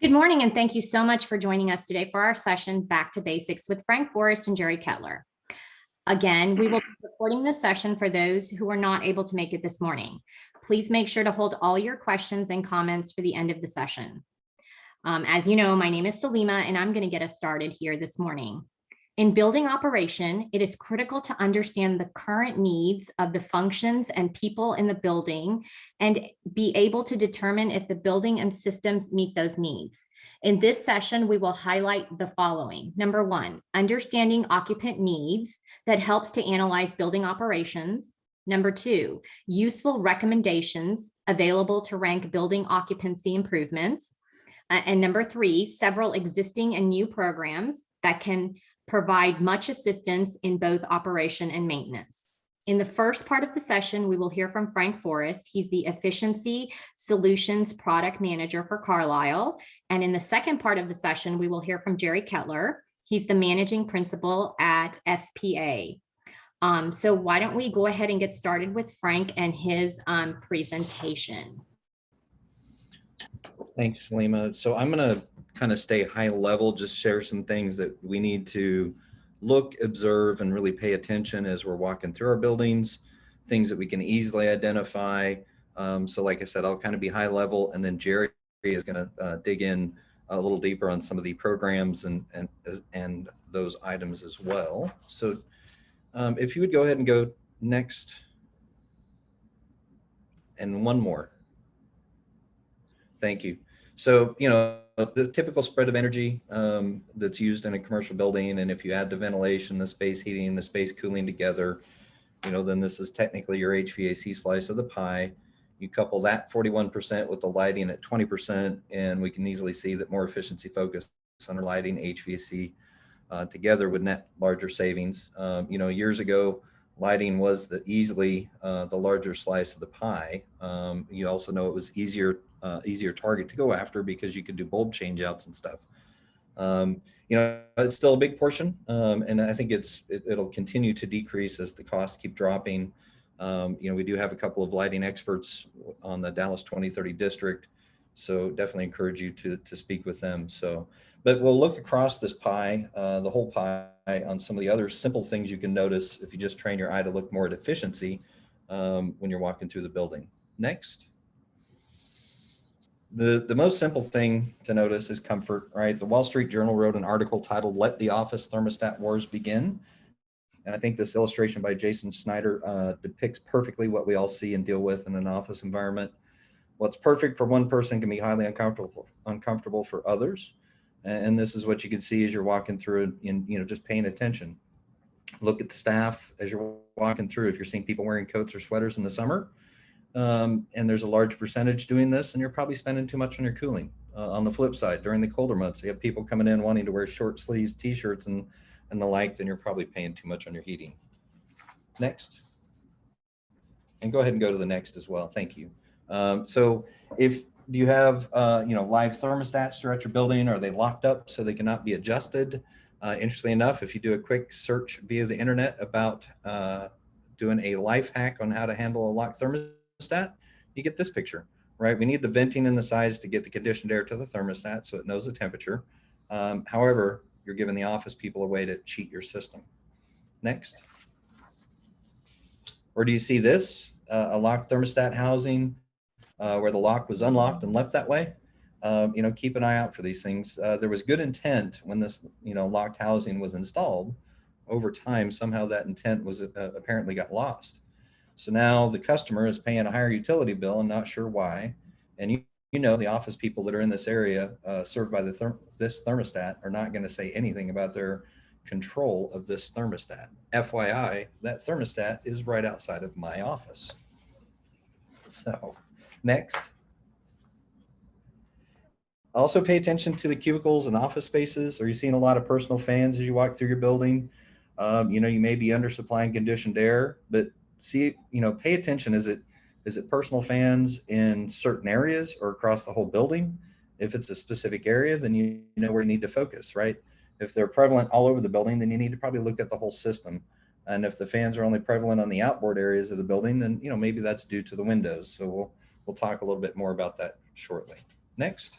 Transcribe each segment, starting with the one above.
Good morning, and thank you so much for joining us today for our session, Back to Basics with Frank Forrest and Jerry Kettler. Again, we will be recording this session for those who are not able to make it this morning. Please make sure to hold all your questions and comments for the end of the session. As you know, my name is Salima, and I'm going to get us started here this morning. In building operation, it is critical to understand the current needs of the functions and people in the building and be able to determine if the building and systems meet those needs. In this session, we will highlight the following. Number one, understanding occupant needs that helps to analyze building operations. Number two, useful recommendations available to rank building occupancy improvements. And number three, several existing and new programs that can provide much assistance in both operation and maintenance. In the first part of the session, we will hear from Frank Forrest. He's the Efficiency Solutions Product Manager for Carlisle. And in the second part of the session, we will hear from Jerry Kettler. He's the Managing Principal at FPA. So why don't we go ahead and get started with Frank and his presentation. Thanks, Salima. So I'm going to kind of stay high level, just share some things that we need to look, observe, and really pay attention as we're walking through our buildings, things that we can easily identify. So like I said, I'll kind of be high level, and then Jerry is going to dig in a little deeper on some of the programs and those items as well. So if you would go ahead and go next, and one more. Thank you. So, you know, the typical spread of energy that's used in a commercial building, and if you add the ventilation, the space heating, the space cooling together, you know, then this is technically your HVAC slice of the pie. You couple that 41% with the lighting at 20%, and we can easily see that more efficiency focus on our lighting, HVAC together would net larger savings. You know, years ago, lighting was easily the larger slice of the pie. You also know it was easier target to go after because you could do bulb change outs and stuff. You know, it's still a big portion, and I think it'll continue to decrease as the costs keep dropping. You know, we do have a couple of lighting experts on the Dallas 2030 district, so definitely encourage you to speak with them. So, but we'll look across this pie, the whole pie, on some of the other simple things you can notice if you just train your eye to look more at efficiency when you're walking through the building. Next. The most simple thing to notice is comfort, right? The Wall Street Journal wrote an article titled "Let the Office Thermostat Wars Begin." And I think this illustration by Jason Snyder depicts perfectly what we all see and deal with in an office environment. What's perfect for one person can be highly uncomfortable for others. And this is what you can see as you're walking through it, in, you know, just paying attention. Look at the staff as you're walking through. If you're seeing people wearing coats or sweaters in the summer, and there's a large percentage doing this, and you're probably spending too much on your cooling. On the flip side, during the colder months, you have people coming in wanting to wear short sleeves t-shirts and the like, then you're probably paying too much on your heating. Next. And go ahead and go to the next as well. Thank you. So if you have you know, live thermostats throughout your building, are they locked up so they cannot be adjusted? Interestingly enough, if you do a quick search via the internet about doing a life hack on how to handle a locked thermostat, you get this picture, right? We need the venting in the sides to get the conditioned air to the thermostat so it knows the temperature. However, you're giving the office people a way to cheat your system. Next. Or do you see this, a locked thermostat housing where the lock was unlocked and left that way? You know, keep an eye out for these things. There was good intent when this, you know, locked housing was installed. Over time, somehow that intent was apparently got lost. So now the customer is paying a higher utility bill and not sure why. And you know, the office people that are in this area served by this thermostat are not going to say anything about their control of this thermostat. FYI, that thermostat is right outside of my office. So next. Also pay attention to the cubicles and office spaces. Are you seeing a lot of personal fans as you walk through your building? You know, you may be undersupplying conditioned air, but see, you know, pay attention. Is it personal fans in certain areas or across the whole building? If it's a specific area, then you know where you need to focus, right? If they're prevalent all over the building, then you need to probably look at the whole system. And if the fans are only prevalent on the outboard areas of the building, then, you know, maybe that's due to the windows. So we'll talk a little bit more about that shortly. Next.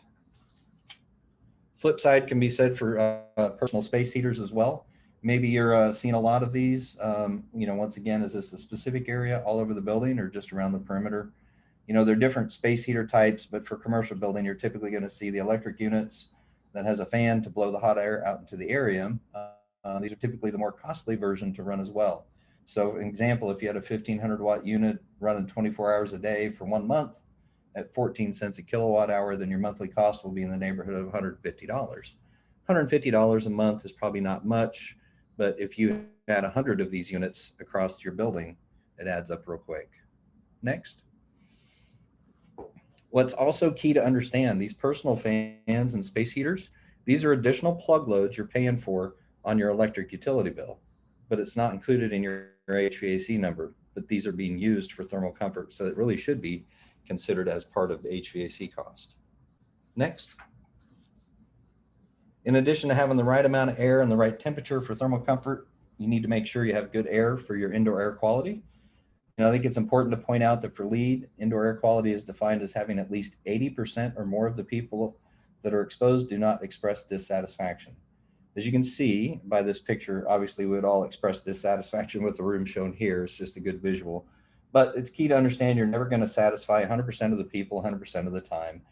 Flip side can be said for personal space heaters as well. Maybe you're seeing a lot of these. Once again, is this a specific area all over the building or just around the perimeter? They're different space heater types, but for commercial building, you're typically going to see the electric units that has a fan to blow the hot air out into the area. These are typically the more costly version to run as well. So an example, if you had a 1500 watt unit running 24 hours a day for 1 month at 14 cents a kilowatt hour, then your monthly cost will be in the neighborhood of $150. $150 a month is probably not much, but if you had 100 of these units across your building, it adds up real quick. Next. What's also key to understand, these personal fans and space heaters, these are additional plug loads you're paying for on your electric utility bill, but it's not included in your HVAC number, but these are being used for thermal comfort. So it really should be considered as part of the HVAC cost. Next. In addition to having the right amount of air and the right temperature for thermal comfort, you need to make sure you have good air for your indoor air quality. I think it's important to point out that for LEED, indoor air quality is defined as having at least 80% or more of the people that are exposed do not express dissatisfaction. As you can see by this picture, obviously we would all express dissatisfaction with the room shown here. It's just a good visual, but it's key to understand you're never going to satisfy 100% of the people 100% of the time.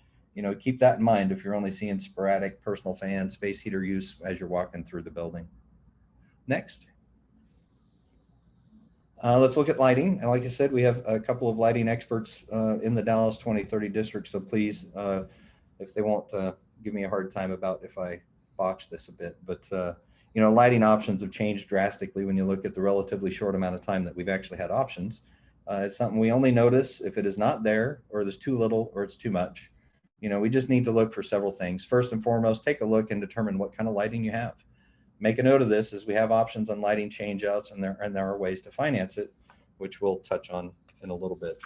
Keep that in mind if you're only seeing sporadic personal fan, space heater use as you're walking through the building. Next. Let's look at lighting. And like I said, we have a couple of lighting experts in the Dallas 2030 district. So please, if they won't give me a hard time about if I botch this a bit, but lighting options have changed drastically when you look at the relatively short amount of time that we've actually had options. It's something we only notice if it is not there or there's too little or it's too much. We just need to look for several things. First and foremost, take a look and determine what kind of lighting you have. Make a note of this as we have options on lighting changeouts and there are ways to finance it, which we'll touch on in a little bit.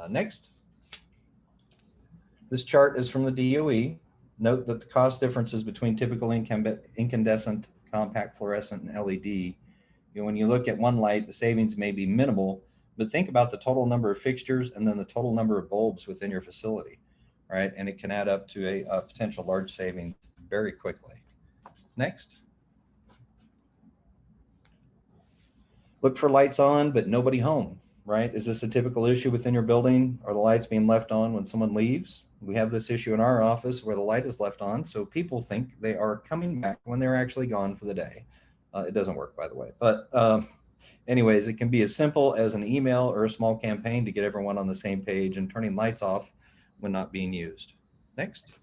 Next. This chart is from the DOE. Note that the cost differences between typical incandescent, compact fluorescent, and LED. When you look at one light, the savings may be minimal, but think about the total number of fixtures and then the total number of bulbs within your facility, right? And it can add up to a potential large saving very quickly. Next. Look for lights on, but nobody home, right? Is this a typical issue within your building? Are the lights being left on when someone leaves? We have this issue in our office where the light is left on, so people think they are coming back when they're actually gone for the day. It doesn't work, by the way. But anyways, it can be as simple as an email or a small campaign to get everyone on the same page and turning lights off when not being used. Next.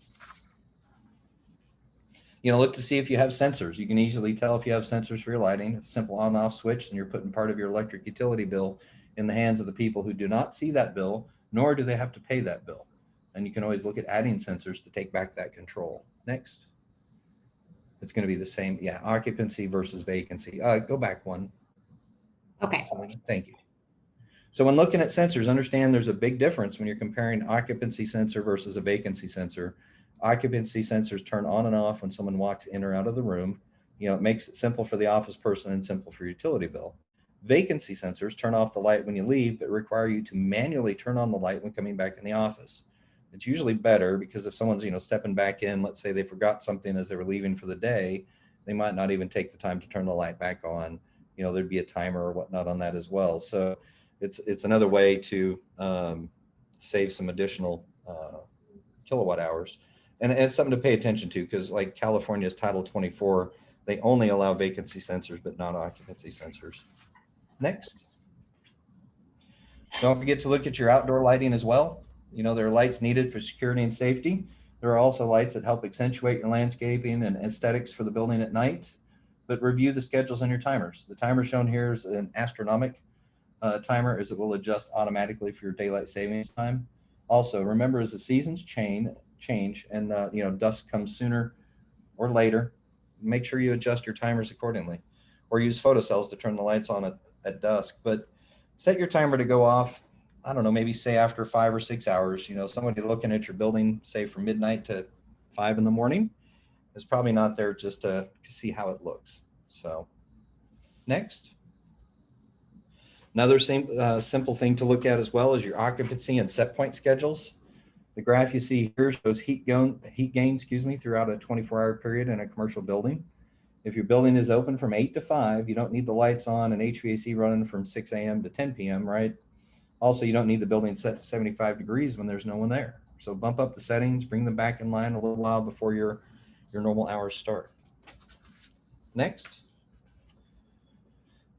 Look to see if you have sensors. You can easily tell if you have sensors for your lighting. A simple on-off switch, and you're putting part of your electric utility bill in the hands of the people who do not see that bill, nor do they have to pay that bill. And you can always look at adding sensors to take back that control. Next. It's going to be the same. Yeah, occupancy versus vacancy. Go back one. Okay. Thank you. So when looking at sensors, understand there's a big difference when you're comparing occupancy sensor versus a vacancy sensor. Occupancy sensors turn on and off when someone walks in or out of the room. It makes it simple for the office person and simple for your utility bill. Vacancy sensors turn off the light when you leave, but require you to manually turn on the light when coming back in the office. It's usually better because if someone's, stepping back in, let's say they forgot something as they were leaving for the day, they might not even take the time to turn the light back on. There'd be a timer or whatnot on that as well. So it's another way to save some additional kilowatt hours. And it's something to pay attention to because like California's Title 24, they only allow vacancy sensors, but not occupancy sensors. Next. Don't forget to look at your outdoor lighting as well. There are lights needed for security and safety. There are also lights that help accentuate your landscaping and aesthetics for the building at night, but review the schedules on your timers. The timer shown here is an astronomic timer as it will adjust automatically for your daylight savings time. Also, remember as the seasons change and dusk comes sooner or later, make sure you adjust your timers accordingly or use photocells to turn the lights on at dusk. But set your timer to go off, I don't know, maybe say after 5 or 6 hours. Somebody looking at your building, say from midnight to 5 in the morning, is probably not there just to see how it looks. So next. Another simple thing to look at as well is your occupancy and set point schedules. The graph you see here shows heat gain, excuse me, throughout a 24-hour period in a commercial building. If your building is open from 8 to 5, you don't need the lights on and HVAC running from 6 a.m. to 10 p.m., right? Also, you don't need the building set to 75 degrees when there's no one there. So bump up the settings, bring them back in line a little while before your normal hours start. Next.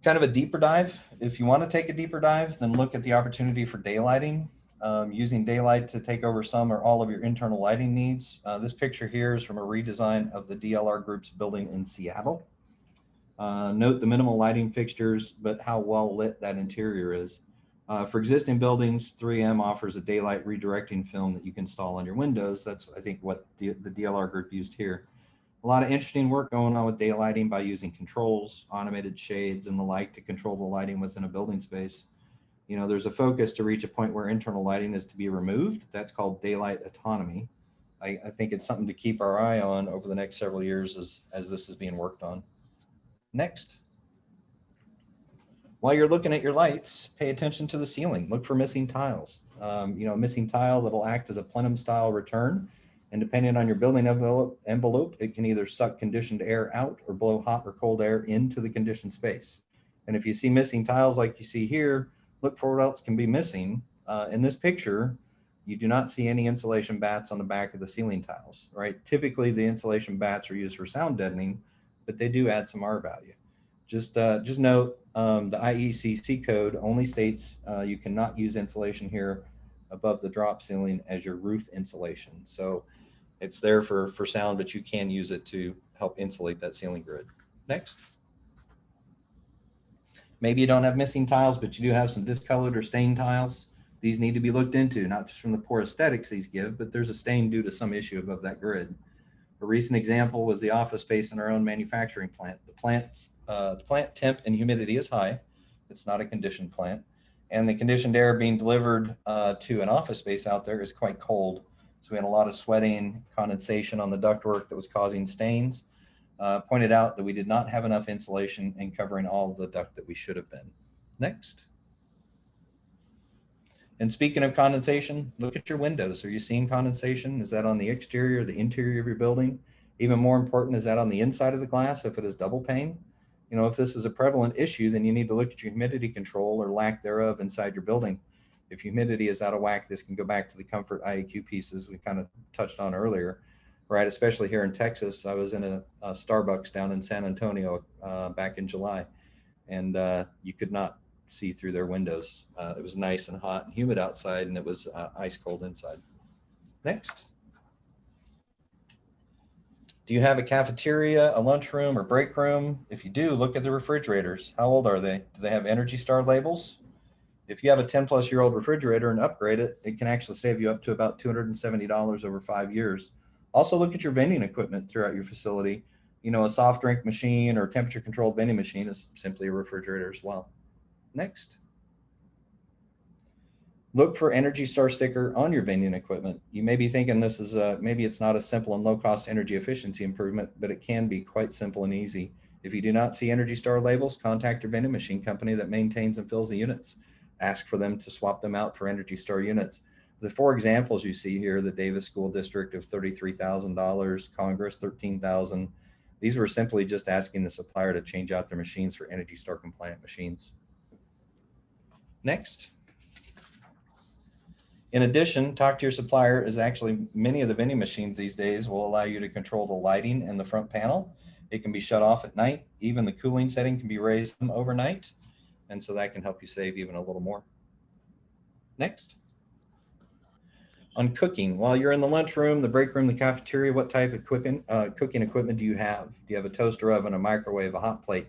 Kind of a deeper dive. If you want to take a deeper dive, then look at the opportunity for daylighting. Using daylight to take over some or all of your internal lighting needs. This picture here is from a redesign of the DLR Group's building in Seattle. Note the minimal lighting fixtures, but how well lit that interior is. For existing buildings, 3M offers a daylight redirecting film that you can install on your windows. That's, I think, what the DLR Group used here. A lot of interesting work going on with daylighting by using controls, automated shades, and the like to control the lighting within a building space. You know, there's a focus to reach a point where internal lighting is to be removed. That's called daylight autonomy. I think it's something to keep our eye on over the next several years as this is being worked on. Next. While you're looking at your lights, pay attention to the ceiling. Look for missing tiles. You know, a missing tile that'll act as a plenum style return. And depending on your building envelope, it can either suck conditioned air out or blow hot or cold air into the conditioned space. And if you see missing tiles like you see here, look for what else can be missing. In this picture, you do not see any insulation bats on the back of the ceiling tiles, right? Typically, the insulation bats are used for sound deadening, but they do add some R value. Just note, the IECC code only states you cannot use insulation here above the drop ceiling as your roof insulation. So it's there for sound, but you can use it to help insulate that ceiling grid. Next. Maybe you don't have missing tiles, but you do have some discolored or stained tiles. These need to be looked into, not just from the poor aesthetics these give, but there's a stain due to some issue above that grid. A recent example was the office space in our own manufacturing plant. The plant temp and humidity is high. It's not a conditioned plant. And the conditioned air being delivered to an office space out there is quite cold. So we had a lot of sweating, condensation on the ductwork that was causing stains. Pointed out that we did not have enough insulation in covering all of the duct that we should have been. Next. And speaking of condensation, look at your windows. Are you seeing condensation? Is that on the exterior or the interior of your building? Even more important, is that on the inside of the glass if it is double pane? You know, if this is a prevalent issue, then you need to look at your humidity control or lack thereof inside your building. If humidity is out of whack, this can go back to the comfort IAQ pieces we kind of touched on earlier, right? Especially here in Texas. I was in a Starbucks down in San Antonio back in July, and you could not see through their windows. It was nice and hot and humid outside, and it was ice cold inside. Next. Do you have a cafeteria, a lunchroom, or break room? If you do, look at the refrigerators. How old are they? Do they have Energy Star labels? If you have a 10-plus-year-old refrigerator and upgrade it, it can actually save you up to about $270 over 5 years. Also, look at your vending equipment throughout your facility. You know, a soft drink machine or temperature-controlled vending machine is simply a refrigerator as well. Next. Look for Energy Star sticker on your vending equipment. You may be thinking this is maybe it's not a simple and low-cost energy efficiency improvement, but it can be quite simple and easy. If you do not see Energy Star labels, contact your vending machine company that maintains and fills the units. Ask for them to swap them out for Energy Star units. The 4 examples you see here, the Davis School District of $33,000, Congress $13,000. These were simply just asking the supplier to change out their machines for Energy Star compliant machines. Next. In addition, talk to your supplier, as actually many of the vending machines these days will allow you to control the lighting in the front panel. It can be shut off at night. Even the cooling setting can be raised overnight. And so that can help you save even a little more. Next. On cooking, while you're in the lunchroom, the break room, the cafeteria, what type of cooking equipment do you have? Do you have a toaster oven, a microwave, a hot plate,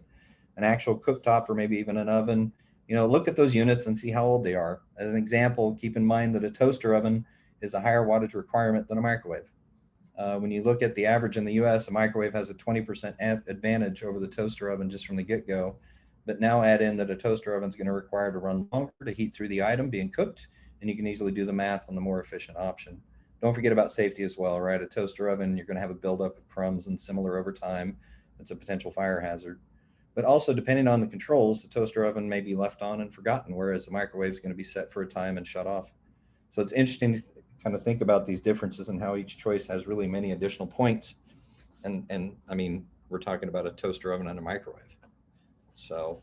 an actual cooktop, or maybe even an oven? You know, look at those units and see how old they are. As an example, keep in mind that a toaster oven is a higher wattage requirement than a microwave. When you look at the average in the US, a microwave has a 20% advantage over the toaster oven just from the get-go. But now add in that a toaster oven is going to require to run longer to heat through the item being cooked, and you can easily do the math on the more efficient option. Don't forget about safety as well, right? A toaster oven, you're going to have a buildup of crumbs and similar over time. It's a potential fire hazard. But also, depending on the controls, the toaster oven may be left on and forgotten, whereas the microwave is going to be set for a time and shut off. So it's interesting kind of think about these differences and how each choice has really many additional points. And I mean, we're talking about a toaster oven and a microwave. So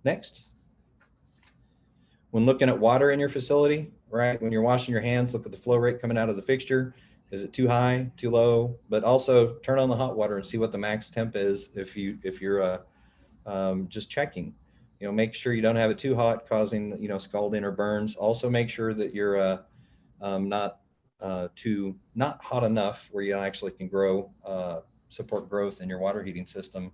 next, when looking at water in your facility, right? When you're washing your hands, look at the flow rate coming out of the fixture. Is it too high, too low? But also turn on the hot water and see what the max temp is if you're just checking. You know, make sure you don't have it too hot, causing, you know, scalding or burns. Also make sure that you're not hot enough where you actually can support growth in your water heating system.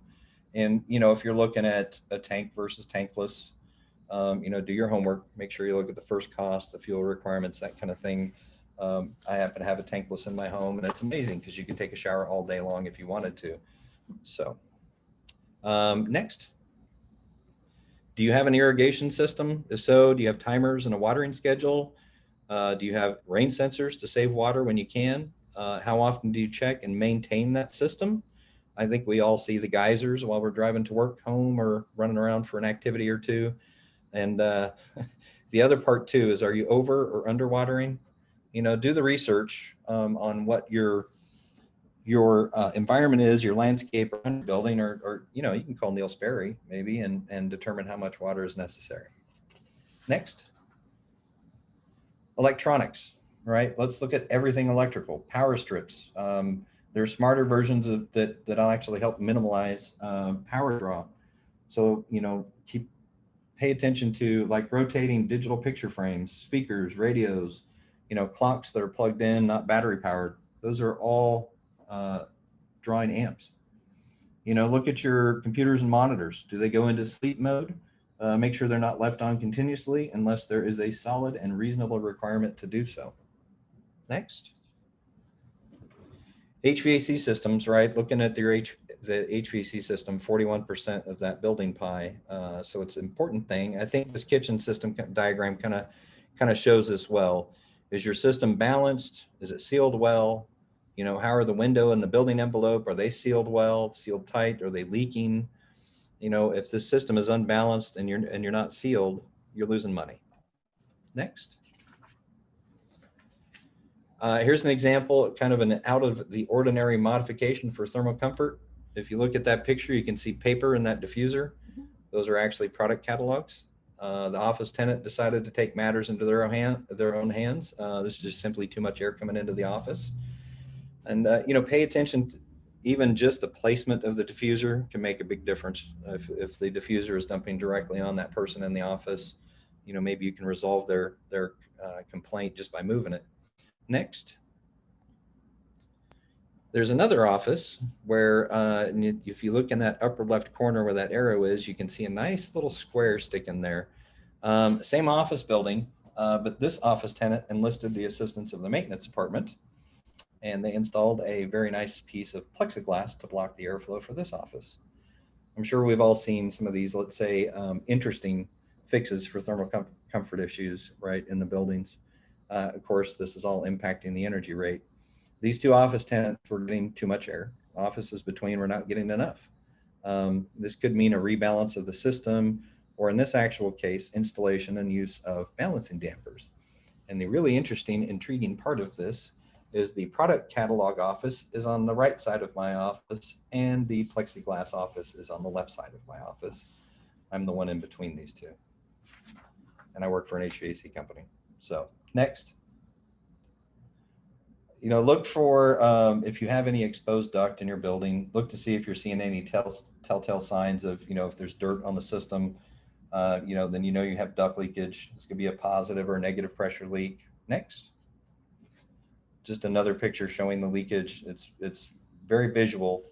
And, you know, if you're looking at a tank versus tankless, you know, do your homework, make sure you look at the first cost, the fuel requirements, that kind of thing. I happen to have a tankless in my home, and it's amazing because you can take a shower all day long if you wanted to. So next, do you have an irrigation system? If so, do you have timers and a watering schedule? Do you have rain sensors to save water when you can? How often do you check and maintain that system? I think we all see the geysers while we're driving to work, home, or running around for an activity or two. And the other part too is, are you over or under watering? You know, do the research on what your environment is, your landscape or building, or you know, you can call Neil Sperry maybe and determine how much water is necessary. Next, electronics, right? Let's look at everything electrical. Power strips. There's smarter versions of that'll actually help minimize power draw. So, you know, pay attention to like rotating digital picture frames, speakers, radios, you know, clocks that are plugged in, not battery powered. Those are all drawing amps. You know, look at your computers and monitors. Do they go into sleep mode? Make sure they're not left on continuously unless there is a solid and reasonable requirement to do so. Next. HVAC systems, right? Looking at the HVAC system, 41% of that building pie. So it's an important thing. I think this kitchen system diagram kind of shows this well. Is your system balanced? Is it sealed well? You know, how are the window and the building envelope? Are they sealed well, sealed tight? Are they leaking? You know, if this system is unbalanced and you're not sealed, you're losing money. Next. Here's an example, kind of an out of the ordinary modification for thermal comfort. If you look at that picture, you can see paper in that diffuser. Those are actually product catalogs. The office tenant decided to take matters into their own hands. This is just simply too much air coming into the office. And, you know, pay attention to even just the placement of the diffuser can make a big difference. If the diffuser is dumping directly on that person in the office, you know, maybe you can resolve their complaint just by moving it. Next, there's another office where if you look in that upper left corner where that arrow is, you can see a nice little square sticking there. Same office building, but this office tenant enlisted the assistance of the maintenance department, and they installed a very nice piece of plexiglass to block the airflow for this office. I'm sure we've all seen some of these, let's say, interesting fixes for thermal comfort issues, right, in the buildings. Of course, this is all impacting the energy rate. These two office tenants were getting too much air. Offices between were not getting enough. This could mean a rebalance of the system, or in this actual case, installation and use of balancing dampers. And the really interesting, intriguing part of this is the product catalog office is on the right side of my office, and the plexiglass office is on the left side of my office. I'm the one in between these two. And I work for an HVAC company. So next, you know, look for, if you have any exposed duct in your building, look to see if you're seeing any telltale signs of, you know, if there's dirt on the system, you know, then you know you have duct leakage. This could be a positive or negative pressure leak. Next. Just another picture showing the leakage. It's very visual.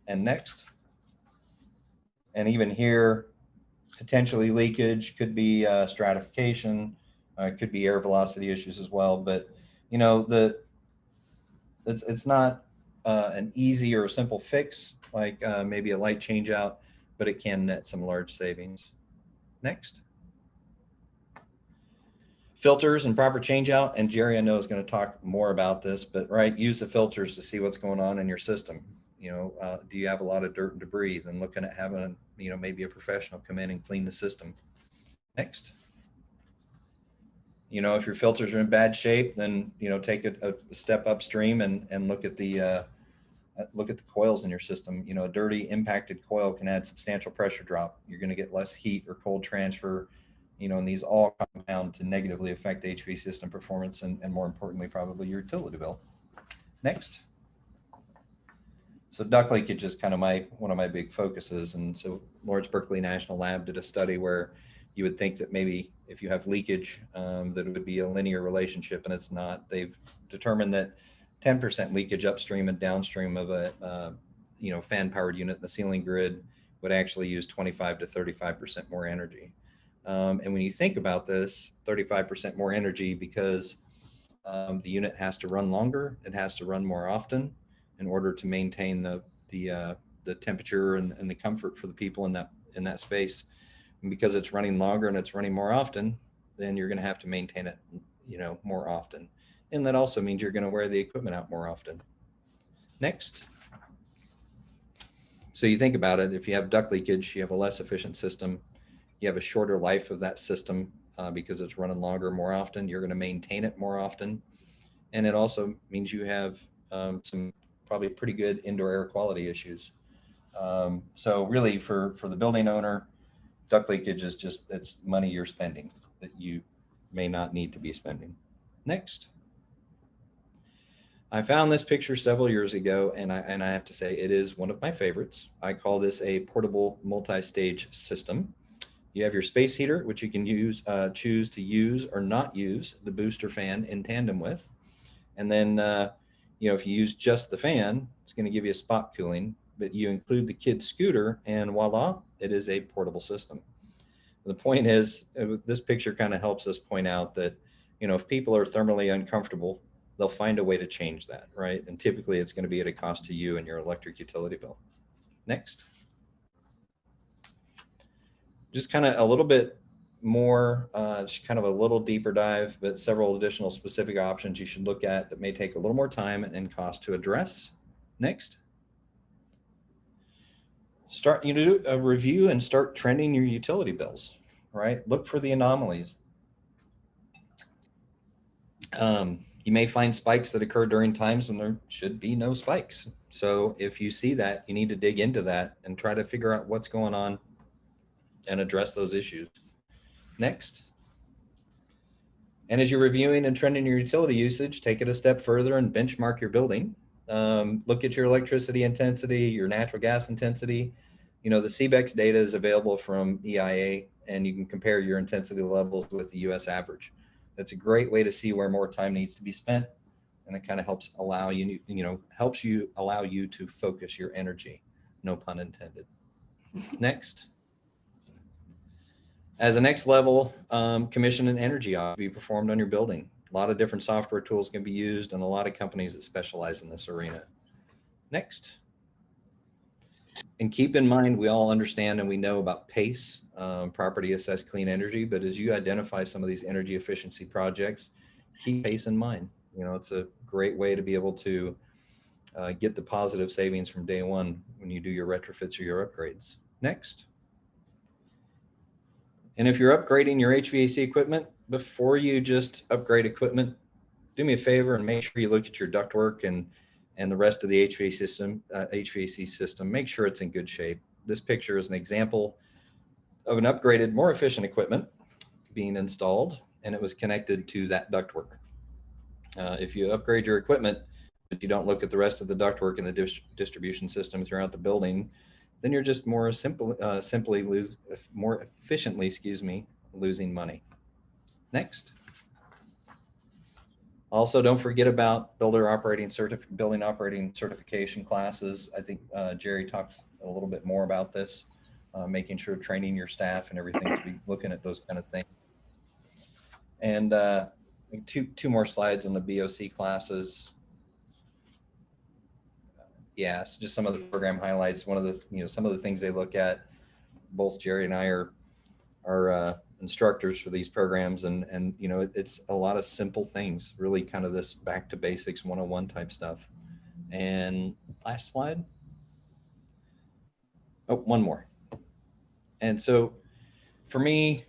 And next. And even here, potentially leakage, could be stratification, could be air velocity issues as well. But, you know, it's not an easy or a simple fix, like maybe a light change out, but it can net some large savings. Next. Filters and proper change out. And Jerry, I know, is going to talk more about this, but right, use the filters to see what's going on in your system. You know, do you have a lot of dirt and debris? Then looking at having, you know, maybe a professional come in and clean the system. Next. You know, if your filters are in bad shape, then, you know, take a step upstream and look at the coils in your system. You know, a dirty impacted coil can add substantial pressure drop. You're going to get less heat or cold transfer, you know, and these all compound to negatively affect HV system performance and more importantly, probably your utility bill. Next. So duct leakage is kind of one of my big focuses. And so Lawrence Berkeley National Lab did a study where you would think that maybe if you have leakage, that it would be a linear relationship, and it's not. They've determined that 10% leakage upstream and downstream of a you know, fan powered unit in the ceiling grid would actually use 25 to 35% more energy. And when you think about this, 35% more energy because the unit has to run longer, it has to run more often in order to maintain the temperature and the comfort for the people in that space. And because it's running longer and it's running more often, then you're going to have to maintain it, you know, more often. And that also means you're going to wear the equipment out more often. Next. So you think about it, if you have duct leakage, you have a less efficient system. You have a shorter life of that system because it's running longer more often. You're going to maintain it more often. And it also means you have some probably pretty good indoor air quality issues. So really for the building owner, duct leakage is just, it's money you're spending that you may not need to be spending. Next. I found this picture several years ago, and I have to say it is one of my favorites. I call this a portable multi-stage system. You have your space heater, which you can use, choose to use or not use the booster fan in tandem with. And then, you know, if you use just the fan, it's going to give you a spot cooling, but you include the kid scooter and voila, it is a portable system. The point is, this picture kind of helps us point out that, you know, if people are thermally uncomfortable, they'll find a way to change that, right? And typically it's going to be at a cost to you and your electric utility bill. Next. Just kind of a little bit more, just kind of a little deeper dive, but several additional specific options you should look at that may take a little more time and cost to address. Next. Start, you know, do a review and start trending your utility bills, right? Look for the anomalies. You may find spikes that occur during times when there should be no spikes. So if you see that, you need to dig into that and try to figure out what's going on and address those issues. Next. And as you're reviewing and trending your utility usage, take it a step further and benchmark your building. Look at your electricity intensity, your natural gas intensity. You know, the CBEX data is available from EIA, and you can compare your intensity levels with the US average. That's a great way to see where more time needs to be spent. And it kind of helps allow you, allow you to focus your energy. No pun intended. Next. As a next level, commission and energy ought to be performed on your building. A lot of different software tools can be used and a lot of companies that specialize in this arena. Next. And keep in mind, we all understand and we know about PACE, property assessed clean energy, but as you identify some of these energy efficiency projects, keep PACE in mind. You know, it's a great way to be able to get the positive savings from day one when you do your retrofits or your upgrades. Next. And if you're upgrading your HVAC equipment, before you just upgrade equipment, do me a favor and make sure you look at your ductwork and the rest of the HVAC system. Make sure it's in good shape. This picture is an example of an upgraded, more efficient equipment being installed, and it was connected to that ductwork. If you upgrade your equipment, but you don't look at the rest of the ductwork in the distribution system throughout the building, then you're just more efficiently, losing money. Next. Also, don't forget about building operating certification classes. I think Jerry talks a little bit more about this, making sure training your staff and everything to be looking at those kind of things. And two more slides on the BOC classes. Yes, just some of the program highlights. One of the, some of the things they look at. Both Jerry and I are instructors for these programs, and it's a lot of simple things, really kind of this back to basics 101 type stuff. And last slide. Oh, one more. And so for me,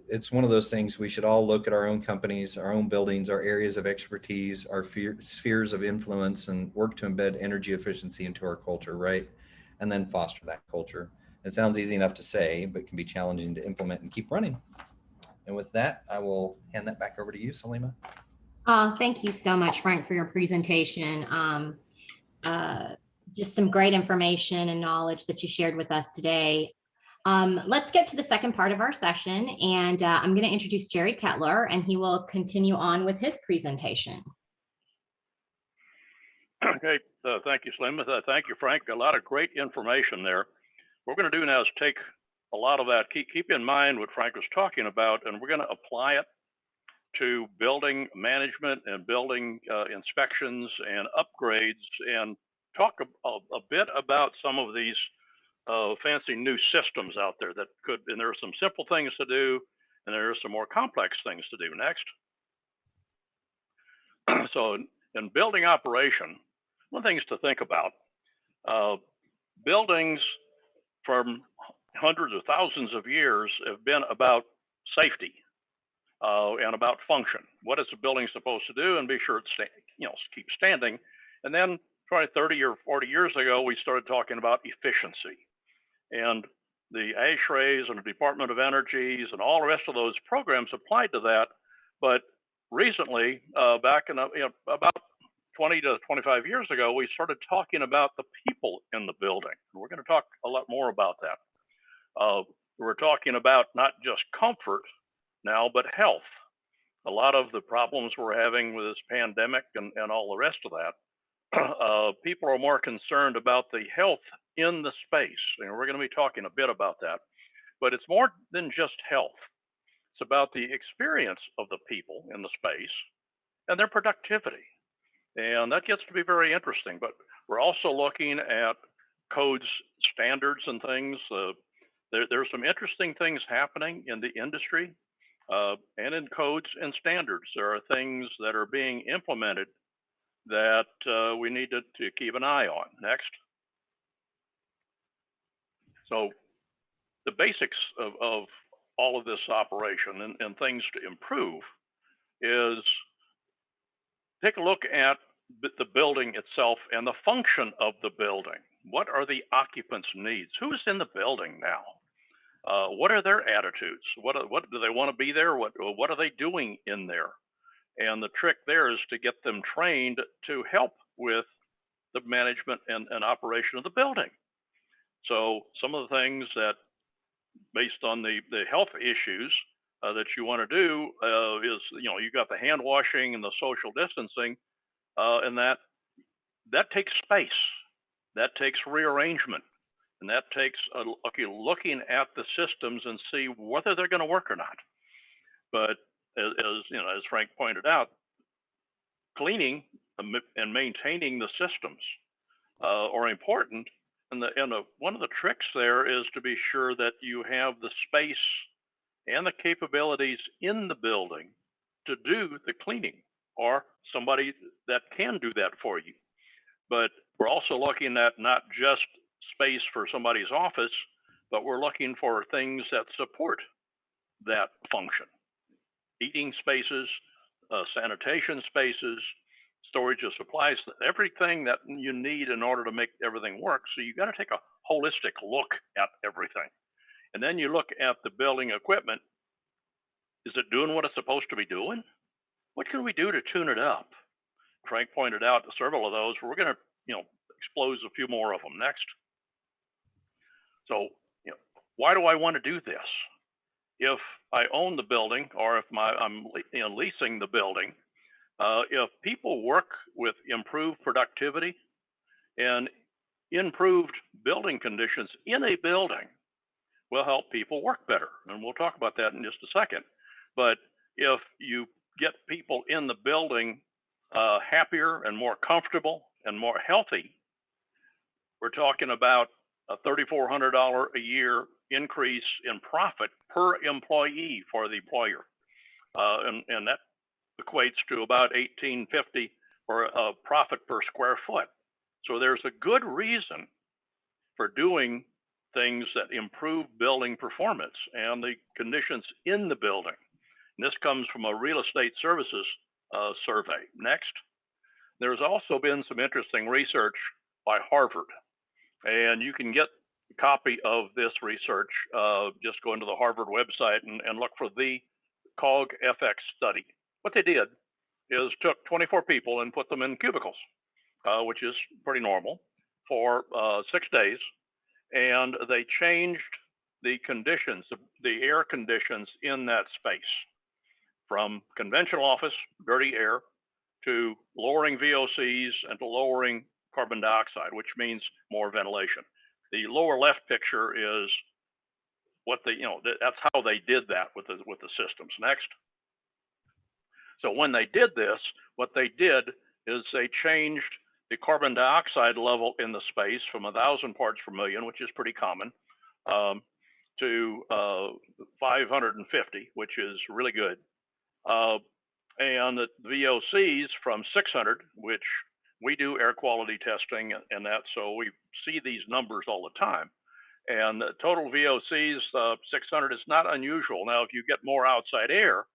it's one of those things we should all look at our own companies, our own buildings, our areas of expertise, our spheres of influence, and work to embed energy efficiency into our culture, right? And then foster that culture. It sounds easy enough to say, but can be challenging to implement and keep running. And with that, I will hand that back over to you, Salima. Thank you so much, Frank, for your presentation. Just some great information and knowledge that you shared with us today. Let's get to the second part of our session, and I'm going to introduce Jerry Kettler, and he will continue on with his presentation. Okay, thank you, Slim. Thank you, Frank. A lot of great information there. What we're going to do now is take a lot of that, keep in mind what Frank was talking about, and we're going to apply it to building management and building inspections and upgrades, and talk a bit about some of these fancy new systems out there that could, and there are some simple things to do, and there are some more complex things to do next. So in building operation, one thing is to think about, buildings from hundreds of thousands of years have been about safety and about function. What is the building supposed to do, and be sure it keep standing. And then probably 30 or 40 years ago, we started talking about efficiency, and the ASHRAEs and the Department of Energies and all the rest of those programs applied to that. But recently, back in about 20 to 25 years ago, we started talking about the people in the building. We're going to talk a lot more about that. We're talking about not just comfort now, but health. A lot of the problems we're having with this pandemic and all the rest of that, people are more concerned about the health in the space. And we're going to be talking a bit about that. But it's more than just health. It's about the experience of the people in the space and their productivity. And that gets to be very interesting. But we're also looking at codes, standards, and things. There's some interesting things happening in the industry and in codes and standards. There are things that are being implemented that we need to keep an eye on. Next. So the basics of all of this operation and things to improve is take a look at the building itself and the function of the building. What are the occupants' needs? Who's in the building now? What are their attitudes? What do they want to be there? What are they doing in there? And the trick there is to get them trained to help with the management and operation of the building. So some of the things that, based on the health issues that you want to do is, you got the hand washing and the social distancing, and that takes space, that takes rearrangement, and that takes looking at the systems and see whether they're going to work or not. But as Frank pointed out, cleaning and maintaining the systems are important. And one of the tricks there is to be sure that you have the space and the capabilities in the building to do the cleaning, or somebody that can do that for you. But we're also looking at not just space for somebody's office, but we're looking for things that support that function. Eating spaces, sanitation spaces, storage of supplies, everything that you need in order to make everything work. So you got to take a holistic look at everything. And then you look at the building equipment. Is it doing what it's supposed to be doing? What can we do to tune it up? Frank pointed out several of those. We're going to, expose a few more of them next. So, why do I want to do this? If I own the building, or if I'm leasing the building, if people work with improved productivity and improved building conditions in a building, will help people work better. And we'll talk about that in just a second. But if you get people in the building happier and more comfortable and more healthy, we're talking about a $3,400 a year increase in profit per employee for the employer. And that equates to about $1,850 for a profit per square foot. So there's a good reason for doing things that improve building performance and the conditions in the building. And this comes from a real estate services survey. Next, there's also been some interesting research by Harvard, and you can get a copy of this research. Just go into the Harvard website and look for the Hvac study. What they did is took 24 people and put them in cubicles, which is pretty normal, for 6 days, and they changed the conditions, the air conditions in that space, from conventional office, dirty air, to lowering VOCs and to lowering carbon dioxide, which means more ventilation. The lower left picture is what they, that's how they did that with the systems. Next. So when they did this, what they did is they changed the carbon dioxide level in the space from 1,000 parts per million, which is pretty common, to 550, which is really good. And the VOCs from 600, which we do air quality testing and that, so we see these numbers all the time. And the total VOCs, 600 is not unusual. Now, if you get more outside air,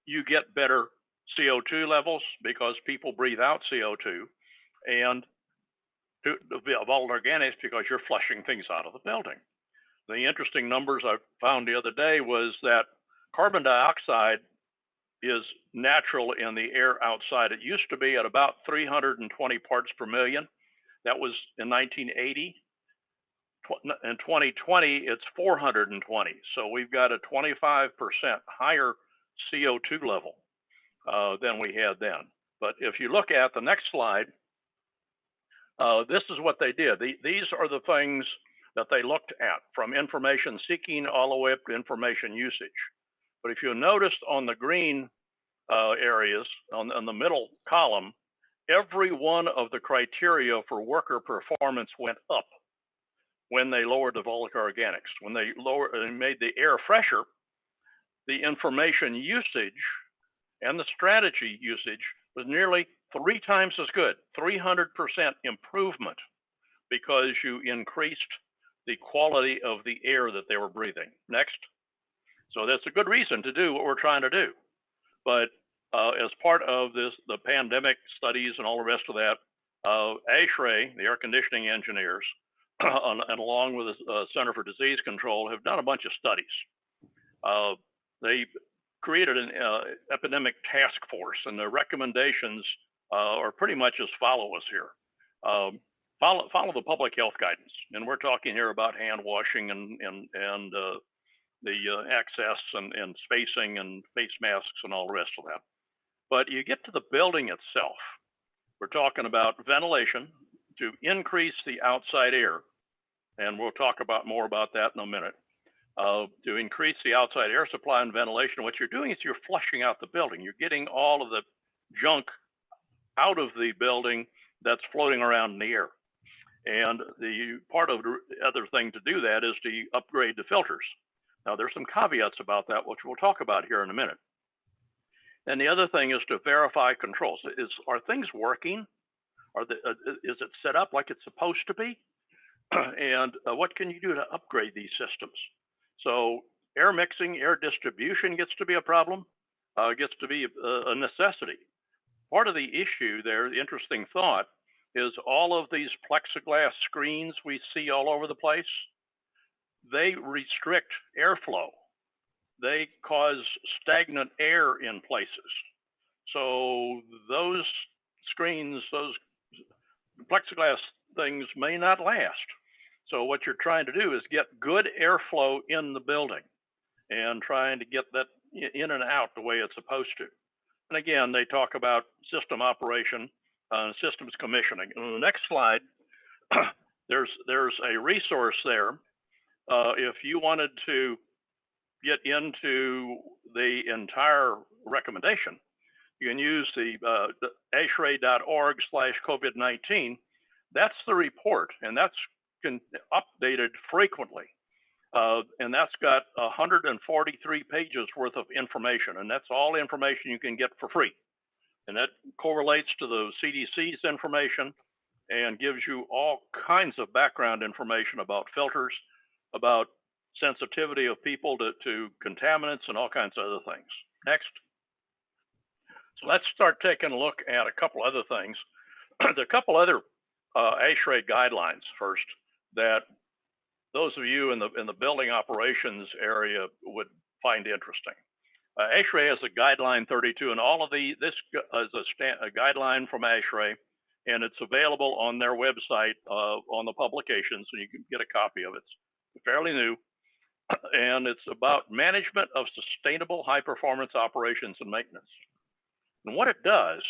you get better CO2 levels because people breathe out CO2, and volatile organics because you're flushing things out of the building. The interesting numbers I found the other day was that carbon dioxide is natural in the air outside. It used to be at about 320 parts per million. That was in 1980. In 2020, it's 420. So we've got a 25% higher CO2 level than we had then. But if you look at the next slide, this is what they did. These are the things that they looked at, from information seeking all the way up to information usage. But if you noticed on the green areas on the middle column, every one of the criteria for worker performance went up when they lowered the volatile organics. When they made the air fresher, the information usage and the strategy usage was nearly 3 times as good, 300% improvement, because you increased the quality of the air that they were breathing. Next. So that's a good reason to do what we're trying to do. But as part of this, the pandemic studies and all the rest of that, ASHRAE, the air conditioning engineers, and along with the Center for Disease Control, have done a bunch of studies. They created an epidemic task force, and their recommendations are pretty much as follows here. Follow the public health guidance, and we're talking here about hand washing and the access and spacing and face masks and all the rest of that. But you get to the building itself, we're talking about ventilation to increase the outside air, and we'll talk about more about that in a minute. To increase the outside air supply and ventilation, what you're doing is you're flushing out the building. You're getting all of the junk out of the building that's floating around in the air. And the part of the other thing to do that is to upgrade the filters. Now, there's some caveats about that, which we'll talk about here in a minute. And the other thing is to verify controls. Are things working? Is it set up like it's supposed to be? And what can you do to upgrade these systems? So air mixing, air distribution gets to be a problem, gets to be a necessity. Part of the issue there, the interesting thought, is all of these plexiglass screens we see all over the place, they restrict airflow. They cause stagnant air in places. So those screens, those plexiglass things may not last. So what you're trying to do is get good airflow in the building and trying to get that in and out the way it's supposed to. And again, they talk about system operation, systems commissioning. On the next slide, there's a resource there. If you wanted to get into the entire recommendation, you can use the ashrae.org/COVID-19. That's the report, and that's updated frequently. And that's got 143 pages worth of information, and that's all information you can get for free. And that correlates to the CDC's information, and gives you all kinds of background information about filters, about sensitivity of people to contaminants and all kinds of other things. Next. So let's start taking a look at a couple other things. There are a couple other ASHRAE guidelines first that those of you in the building operations area would find interesting. ASHRAE has a guideline 32, and all of this is a guideline from ASHRAE, and it's available on their website on the publications, so you can get a copy of it. It's fairly new, and it's about management of sustainable high-performance operations and maintenance. And what it does,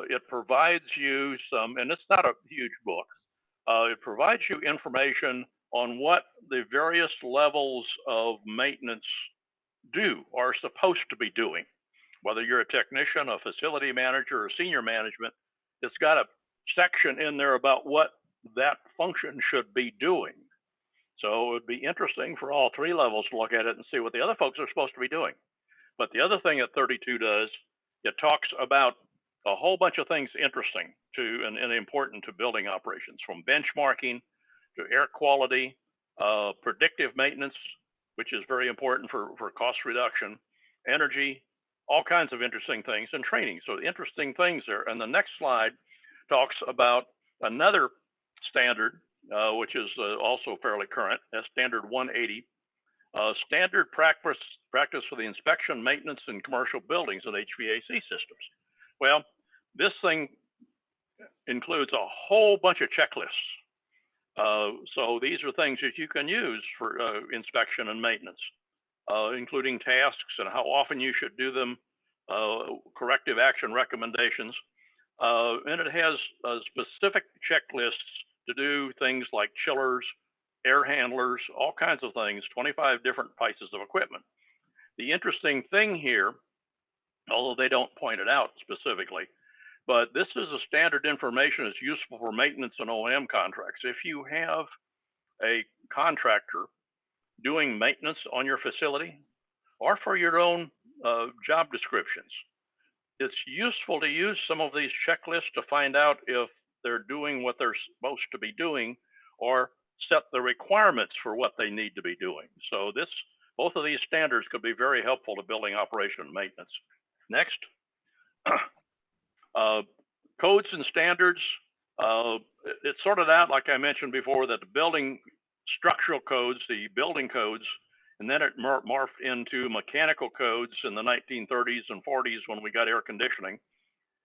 it provides you some, and it's not a huge book, it provides you information on what the various levels of maintenance do or are supposed to be doing. Whether you're a technician, a facility manager, or senior management, it's got a section in there about what that function should be doing. So it would be interesting for all three levels to look at it and see what the other folks are supposed to be doing. But the other thing that 32 does, it talks about a whole bunch of things interesting to and important to building operations, from benchmarking to air quality, predictive maintenance, which is very important for cost reduction, energy, all kinds of interesting things, and training. So interesting things there. And the next slide talks about another standard, which is also fairly current, that's standard 180, standard practice for the inspection, maintenance, and commercial buildings and HVAC systems. Well, this thing includes a whole bunch of checklists. So these are things that you can use for inspection and maintenance, including tasks and how often you should do them, corrective action recommendations. And it has specific checklists to do things like chillers, air handlers, all kinds of things, 25 different pieces of equipment. The interesting thing here, although they don't point it out specifically, but this is a standard information that's useful for maintenance and O&M contracts. If you have a contractor doing maintenance on your facility or for your own job descriptions, it's useful to use some of these checklists to find out if they're doing what they're supposed to be doing or set the requirements for what they need to be doing. So both of these standards could be very helpful to building operation and maintenance. Next. Codes and standards, it's sorted out, like I mentioned before, that the building structural codes, the building codes, and then it morphed into mechanical codes in the 1930s and 40s when we got air conditioning.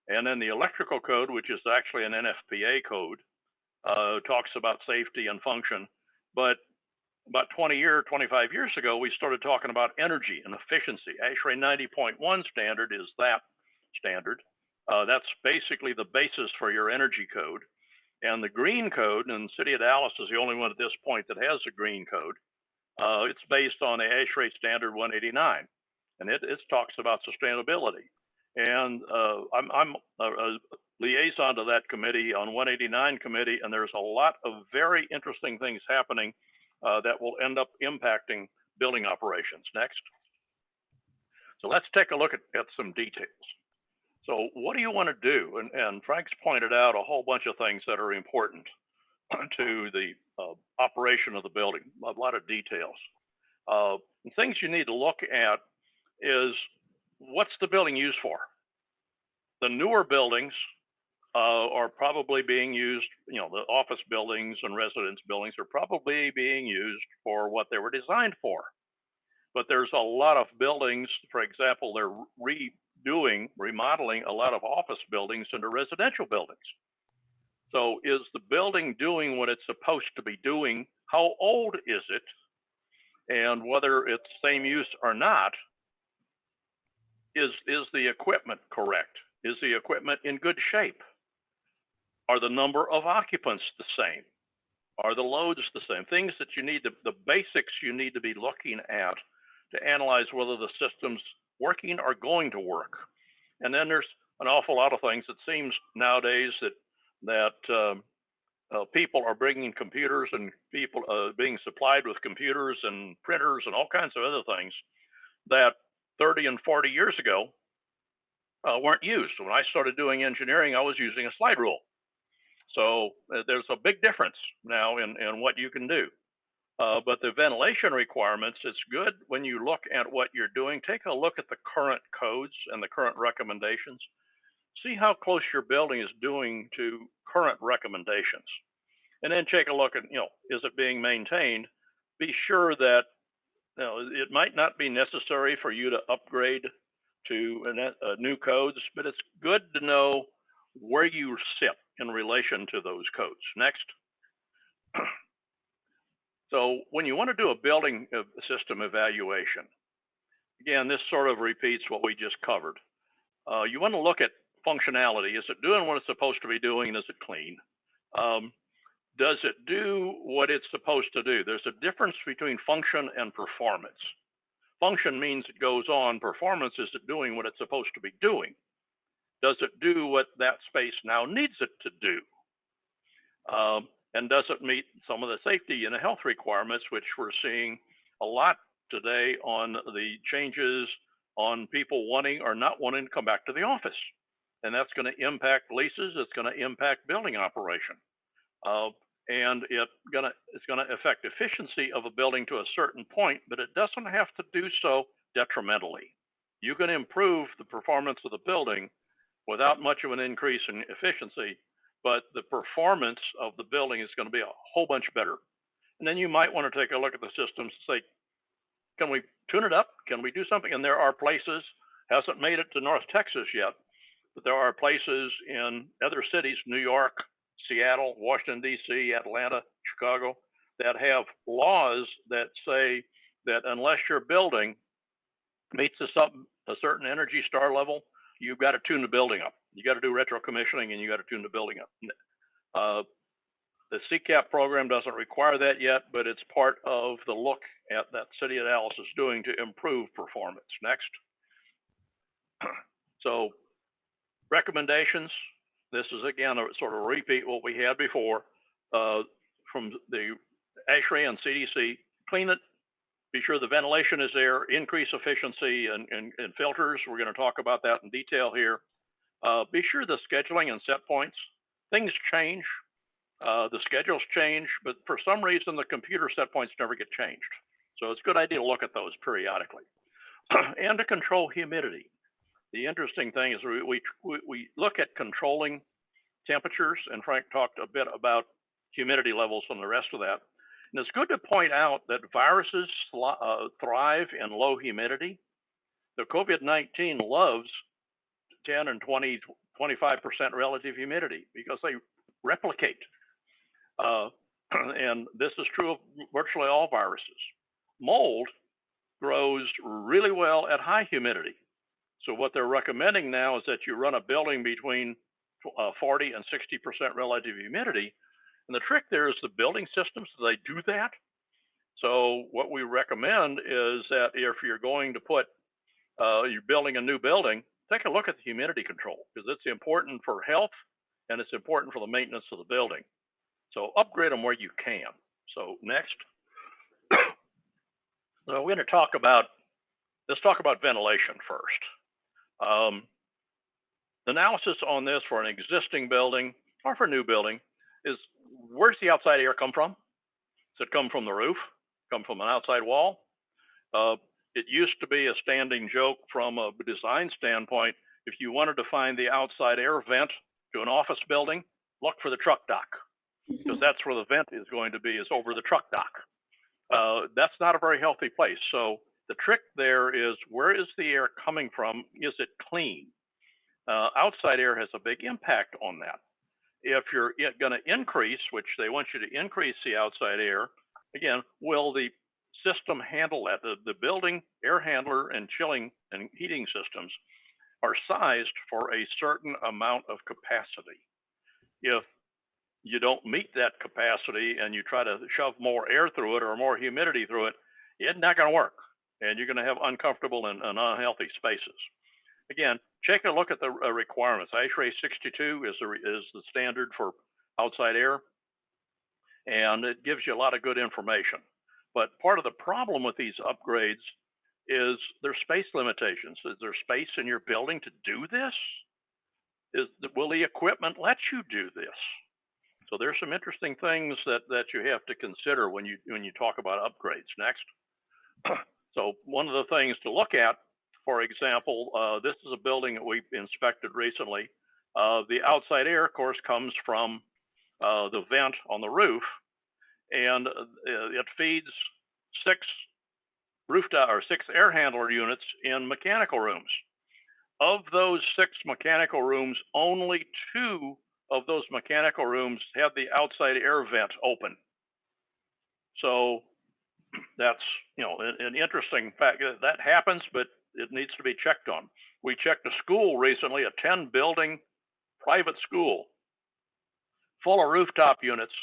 And then the electrical code, which is actually an NFPA code, talks about safety and function. But about 25 years ago, we started talking about energy and efficiency. ASHRAE 90.1 standard is that standard. That's basically the basis for your energy code. And the green code, and the city of Dallas is the only one at this point that has a green code, it's based on the ASHRAE standard 189. And it talks about sustainability. And I'm a liaison to that committee on 189 committee, and there's a lot of very interesting things happening that will end up impacting building operations. Next. So let's take a look at some details. So what do you want to do? And Frank's pointed out a whole bunch of things that are important to the operation of the building, a lot of details. Things you need to look at is, what's the building used for? The newer buildings are probably being used, the office buildings and residence buildings are probably being used for what they were designed for. But there's a lot of buildings, for example, they're remodeling a lot of office buildings into residential buildings. So is the building doing what it's supposed to be doing? How old is it? And whether it's same use or not, is the equipment correct? Is the equipment in good shape? Are the number of occupants the same? Are the loads the same? Things that you need, the basics you need to be looking at to analyze whether the system's working or going to work. And then there's an awful lot of things. It seems nowadays that people are bringing computers, and people being supplied with computers and printers and all kinds of other things that 30 and 40 years ago weren't used. When I started doing engineering, I was using a slide rule. So there's a big difference now in what you can do. But the ventilation requirements, it's good when you look at what you're doing. Take a look at the current codes and the current recommendations. See how close your building is doing to current recommendations. And then take a look at, is it being maintained? Be sure that it might not be necessary for you to upgrade to new codes, but it's good to know where you sit in relation to those codes. Next. So when you want to do a building system evaluation, again, this sort of repeats what we just covered. You want to look at functionality. Is it doing what it's supposed to be doing? Is it clean? Does it do what it's supposed to do? There's a difference between function and performance. Function means it goes on. Performance is it doing what it's supposed to be doing? Does it do what that space now needs it to do? And does it meet some of the safety and the health requirements, which we're seeing a lot today on the changes on people wanting or not wanting to come back to the office? And that's going to impact leases. It's going to impact building operation. And it's going to affect efficiency of a building to a certain point, but it doesn't have to do so detrimentally. You can improve the performance of the building without much of an increase in efficiency, but the performance of the building is going to be a whole bunch better. And then you might want to take a look at the systems and say, can we tune it up? Can we do something? And there are places, hasn't made it to North Texas yet, but there are places in other cities, New York, Seattle, Washington, D.C., Atlanta, Chicago, that have laws that say that unless your building meets a certain Energy Star level, you've got to tune the building up. You got to do retro commissioning and you got to tune the building up. The CCAP program doesn't require that yet, but it's part of the look at that City of Dallas is doing to improve performance. Next. So recommendations. This is again a sort of repeat what we had before from the ASHRAE and CDC. Clean it. Be sure the ventilation is there. Increase efficiency and filters. We're going to talk about that in detail here. Be sure the scheduling and set points. Things change. The schedules change, but for some reason the computer set points never get changed. So it's a good idea to look at those periodically. And to control humidity. The interesting thing is we look at controlling temperatures, and Frank talked a bit about humidity levels and the rest of that. And it's good to point out that viruses thrive in low humidity. The COVID-19 loves 10 and 20, 25% relative humidity because they replicate. And this is true of virtually all viruses. Mold grows really well at high humidity. So what they're recommending now is that you run a building between 40 and 60% relative humidity. And the trick there is the building systems, they do that. So what we recommend is that if you're going to put, you're building a new building, take a look at the humidity control because it's important for health and it's important for the maintenance of the building. So upgrade them where you can. So next. So we're going to talk about, let's talk about ventilation first. The analysis on this for an existing building or for a new building is where's the outside air come from? Does it come from the roof? Come from an outside wall? It used to be a standing joke from a design standpoint. If you wanted to find the outside air vent to an office building, look for the truck dock because that's where the vent is going to be, is over the truck dock. That's not a very healthy place. So the trick there is where is the air coming from? Is it clean? Outside air has a big impact on that. If you're going to increase, which they want you to increase the outside air, again, will the system handle that? The building air handler and chilling and heating systems are sized for a certain amount of capacity. If you don't meet that capacity and you try to shove more air through it or more humidity through it, it's not going to work. And you're going to have uncomfortable and unhealthy spaces. Again, take a look at the requirements. ASHRAE 62 is the standard for outside air, and it gives you a lot of good information. But part of the problem with these upgrades is there's space limitations. Is there space in your building to do this? Will the equipment let you do this? So there's some interesting things that you have to consider when you talk about upgrades. Next. So one of the things to look at, for example, this is a building that we inspected recently. The outside air, of course, comes from the vent on the roof, and it feeds 6 air handler units in mechanical rooms. Of those 6 mechanical rooms, only 2 of those mechanical rooms have the outside air vent open. So that's, an interesting fact. That happens, but it needs to be checked on. We checked a school recently, a 10-building private school full of rooftop units.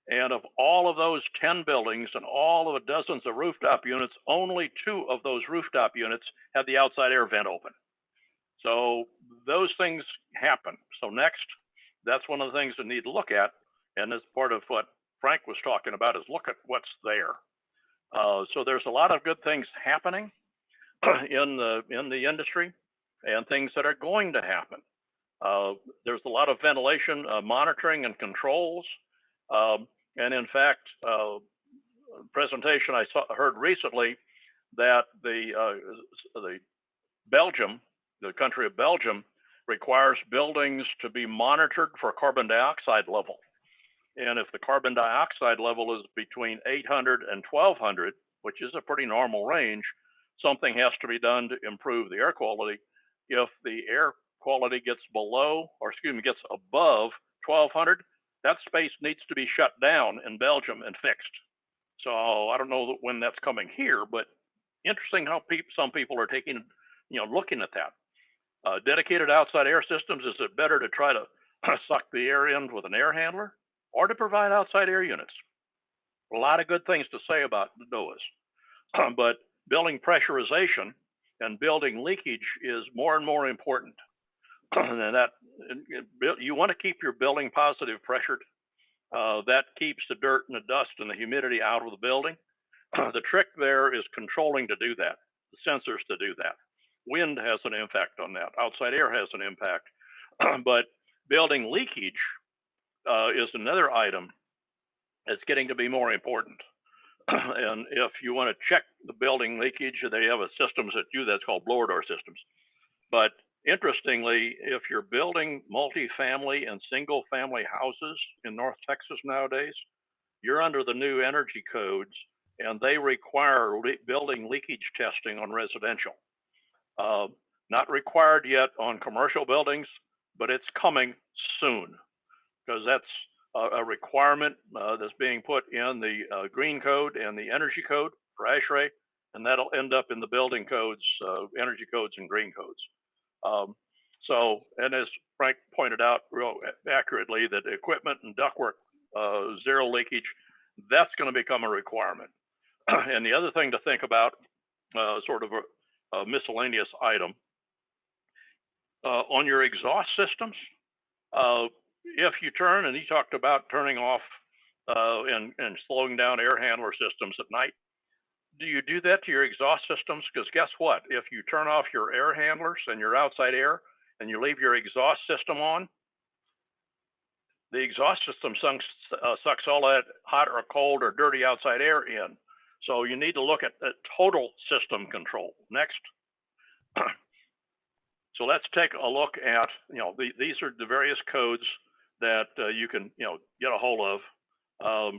And of all of those 10 buildings and all of the dozens of rooftop units, only 2 of those rooftop units had the outside air vent open. So those things happen. So next, that's one of the things that need to look at. And as part of what Frank was talking about is look at what's there. So there's a lot of good things happening in the industry and things that are going to happen. There's a lot of ventilation monitoring and controls. And in fact, presentation I heard recently that the country of Belgium, requires buildings to be monitored for carbon dioxide level. And if the carbon dioxide level is between 800 and 1200, which is a pretty normal range, something has to be done to improve the air quality. If the air quality gets gets above 1200, that space needs to be shut down in Belgium and fixed. So I don't know when that's coming here, but interesting how some people are taking, looking at that. Dedicated outside air systems, is it better to try to suck the air in with an air handler or to provide outside air units? A lot of good things to say about those. But building pressurization and building leakage is more and more important. And you want to keep your building positive pressured. That keeps the dirt and the dust and the humidity out of the building. The trick there is controlling to do that, the sensors to do that. Wind has an impact on that. Outside air has an impact. But building leakage is another item that's getting to be more important. And if you want to check the building leakage, they have a systems that do that's called blower door systems. But interestingly, if you're building multifamily and single family houses in North Texas nowadays, you're under the new energy codes, and they require building leakage testing on residential. Not required yet on commercial buildings, but it's coming soon, because that's a requirement that's being put in the green code and the energy code for ASHRAE, and that'll end up in the building codes, energy codes and green codes. So, and as Frank pointed out real accurately, that equipment and ductwork, zero leakage, that's going to become a requirement. And the other thing to think about, sort of a miscellaneous item, on your exhaust systems, if you turn, and he talked about turning off and slowing down air handler systems at night, do you do that to your exhaust systems? Because guess what? If you turn off your air handlers and your outside air and you leave your exhaust system on, the exhaust system sucks all that hot or cold or dirty outside air in. So you need to look at total system control. Next. So let's take a look at, these are the various codes that you can, get a hold of.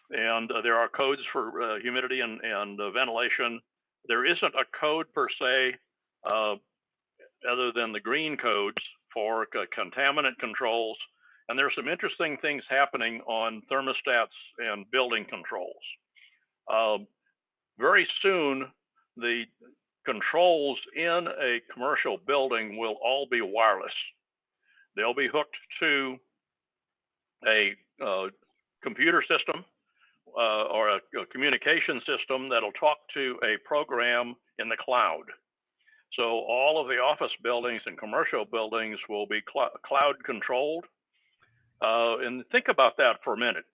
And there are codes for humidity and ventilation. There isn't a code per se, other than the green codes for contaminant controls. And there's some interesting things happening on thermostats and building controls. Very soon, the controls in a commercial building will all be wireless. They'll be hooked to a computer system or a communication system that'll talk to a program in the cloud. So all of the office buildings and commercial buildings will be cloud controlled. And think about that for a minute.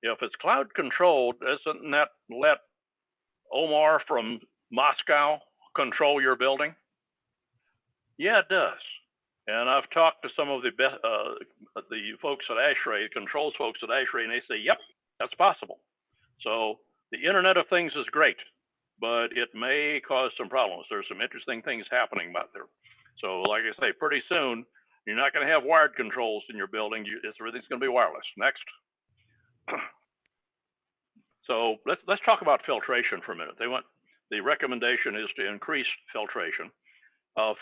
If it's cloud controlled, doesn't that let Omar from Moscow control your building? Yeah, it does. And I've talked to some of the folks at ASHRAE, controls folks at ASHRAE, and they say, yep, that's possible. So the Internet of Things is great, but it may cause some problems. There's some interesting things happening out there. So like I say, pretty soon, you're not going to have wired controls in your building. Everything's going to be wireless. Next. So let's talk about filtration for a minute. The recommendation is to increase filtration.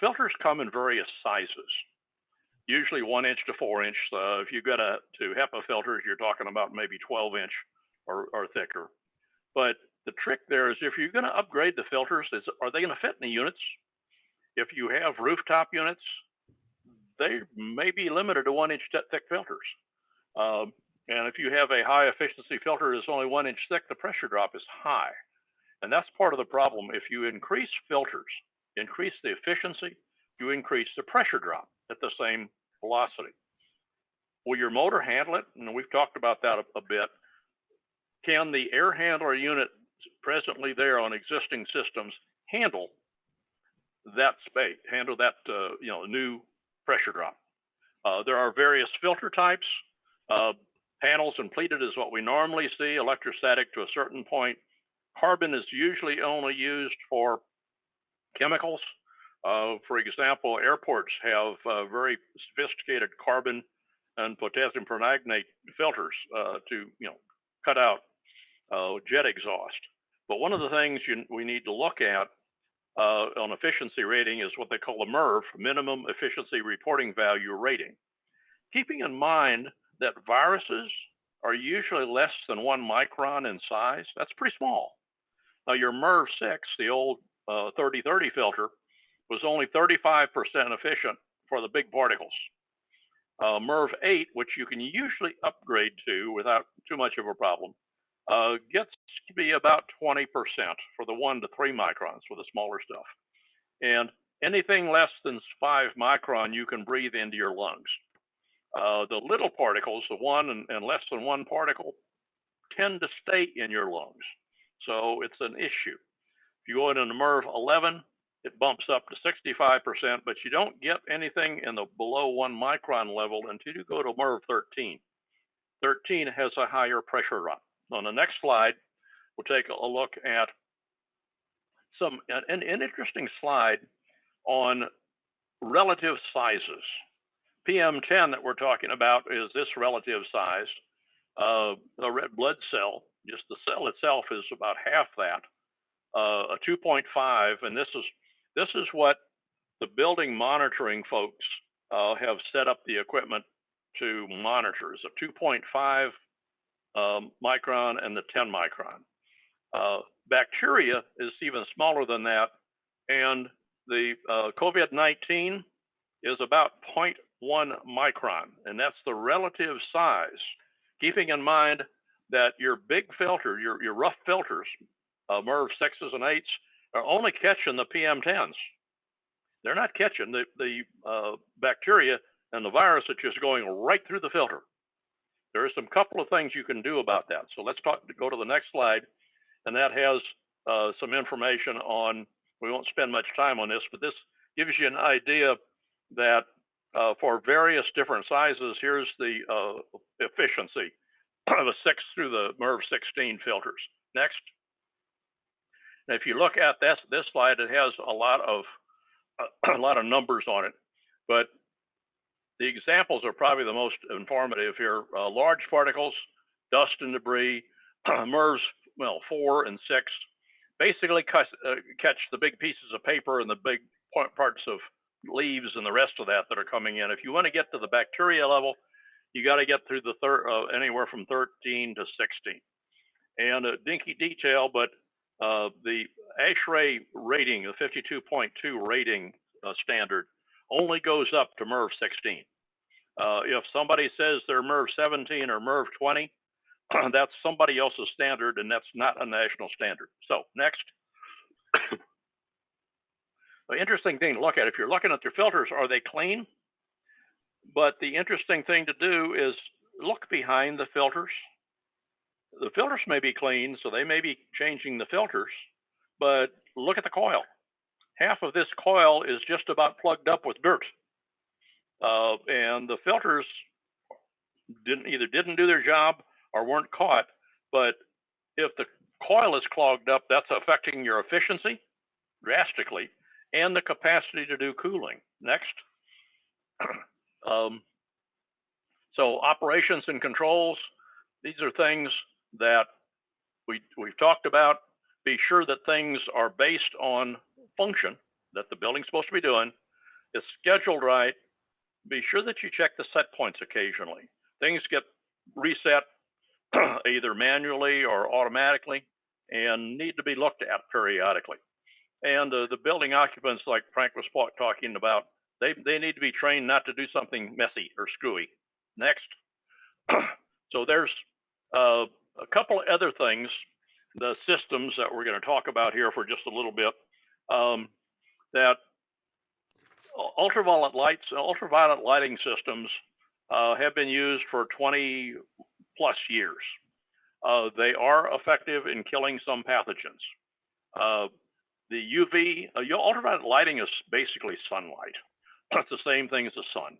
Filters come in various sizes, usually 1 inch to 4 inch. If you go to HEPA filters, you're talking about maybe 12 inch or thicker. But the trick there is if you're going to upgrade the filters, are they going to fit in the units? If you have rooftop units, they may be limited to 1 inch thick filters. And if you have a high efficiency filter that's only 1 inch thick, the pressure drop is high. And that's part of the problem. If you increase filters, increase the efficiency, you increase the pressure drop at the same velocity. Will your motor handle it? And we've talked about that a bit. Can the air handler unit presently there on existing systems handle that space, handle that new pressure drop? There are various filter types. Panels and pleated is what we normally see, electrostatic to a certain point. Carbon is usually only used for chemicals. For example, airports have very sophisticated carbon and potassium permanganate filters to cut out jet exhaust. But one of the things we need to look at on efficiency rating is what they call a Mirv, minimum efficiency reporting value rating. Keeping in mind that viruses are usually less than 1 micron in size, that's pretty small. Now your Mirv 6, the old 3030 filter, was only 35% efficient for the big particles. Mirv 8, which you can usually upgrade to without too much of a problem, gets to be about 20% for the 1 to 3 microns for the smaller stuff. And anything less than 5 micron, you can breathe into your lungs. The little particles, the 1 and less than 1 particle, tend to stay in your lungs. So it's an issue. If you go into Mirv 11, it bumps up to 65%, but you don't get anything in the below 1 micron level until you go to Mirv 13. 13 has a higher pressure drop. On the next slide, we'll take a look at an interesting slide on relative sizes. PM10 that we're talking about is this relative size. A red blood cell, just the cell itself is about half that, a 2.5, and this is what the building monitoring folks have set up the equipment to monitor, is a 2.5 micron and the 10 micron. Bacteria is even smaller than that, and the COVID-19 is about 0.1 micron, and that's the relative size. Keeping in mind that your big filter, your rough filters, Mirv 6s and 8s, are only catching the PM10s. They're not catching the bacteria and the virus that's just going right through the filter. There are some couple of things you can do about that. So let's go to the next slide, and that has some information on, we won't spend much time on this, but this gives you an idea that for various different sizes, here's the efficiency of a 6 through the Mirv 16 filters. Next. And if you look at this slide, it has a lot of numbers on it, but the examples are probably the most informative here. Large particles, dust and debris, Mirvs, 4 and 6, basically catch the big pieces of paper and the big parts of leaves and the rest of that are coming in. If you want to get to the bacteria level, you got to get through the anywhere from 13 to 16. And a dinky detail, but the ASHRAE rating, the 52.2 rating standard, only goes up to Mirv 16. If somebody says they're Mirv 17 or Mirv 20, that's somebody else's standard, and that's not a national standard. So next. The interesting thing to look at, if you're looking at your filters, are they clean? But the interesting thing to do is look behind the filters. The filters may be clean, so they may be changing the filters, but look at the coil. Half of this coil is just about plugged up with dirt. and the filters didn't do their job or weren't caught. But if the coil is clogged up, that's affecting your efficiency drastically and the capacity to do cooling. Next. So operations and controls, these are things that we've talked about. Be sure that things are based on function that the building's supposed to be doing, is scheduled right. Be sure that you check the set points occasionally. Things get reset either manually or automatically and need to be looked at periodically. And the building occupants, like Frank was talking about, they need to be trained not to do something messy or screwy. Next. So there's a couple of other things, the systems that we're going to talk about here for just a little bit, that ultraviolet lighting systems have been used for 20 plus years. They are effective in killing some pathogens. The UV, ultraviolet lighting is basically sunlight. It's the same thing as the sun.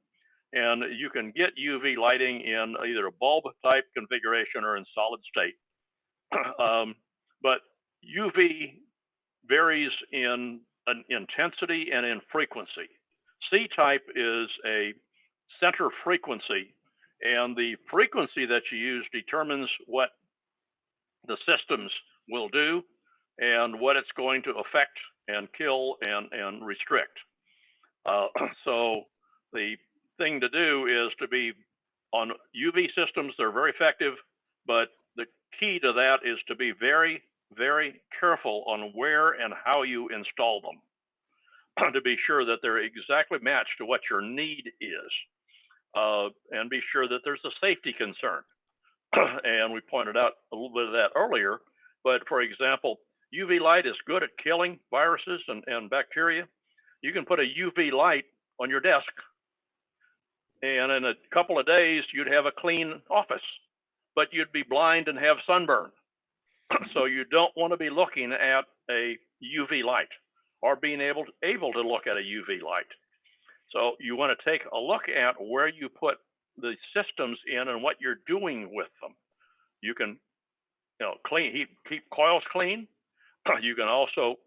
And you can get UV lighting in either a bulb type configuration or in solid state. But UV varies in intensity and in frequency. C-type is a center frequency, and the frequency that you use determines what the systems will do and what it's going to affect and kill and restrict. So the thing to do is to be on UV systems. They're very effective, but the key to that is to be very, very careful on where and how you install them to be sure that they're exactly matched to what your need is, and be sure that there's a safety concern. And we pointed out a little bit of that earlier, but for example, UV light is good at killing viruses and bacteria. You can put a UV light on your desk, and in a couple of days, you'd have a clean office, but you'd be blind and have sunburn. So you don't want to be looking at a UV light or being able to look at a UV light. So you want to take a look at where you put the systems in and what you're doing with them. You can, keep coils clean. You can also,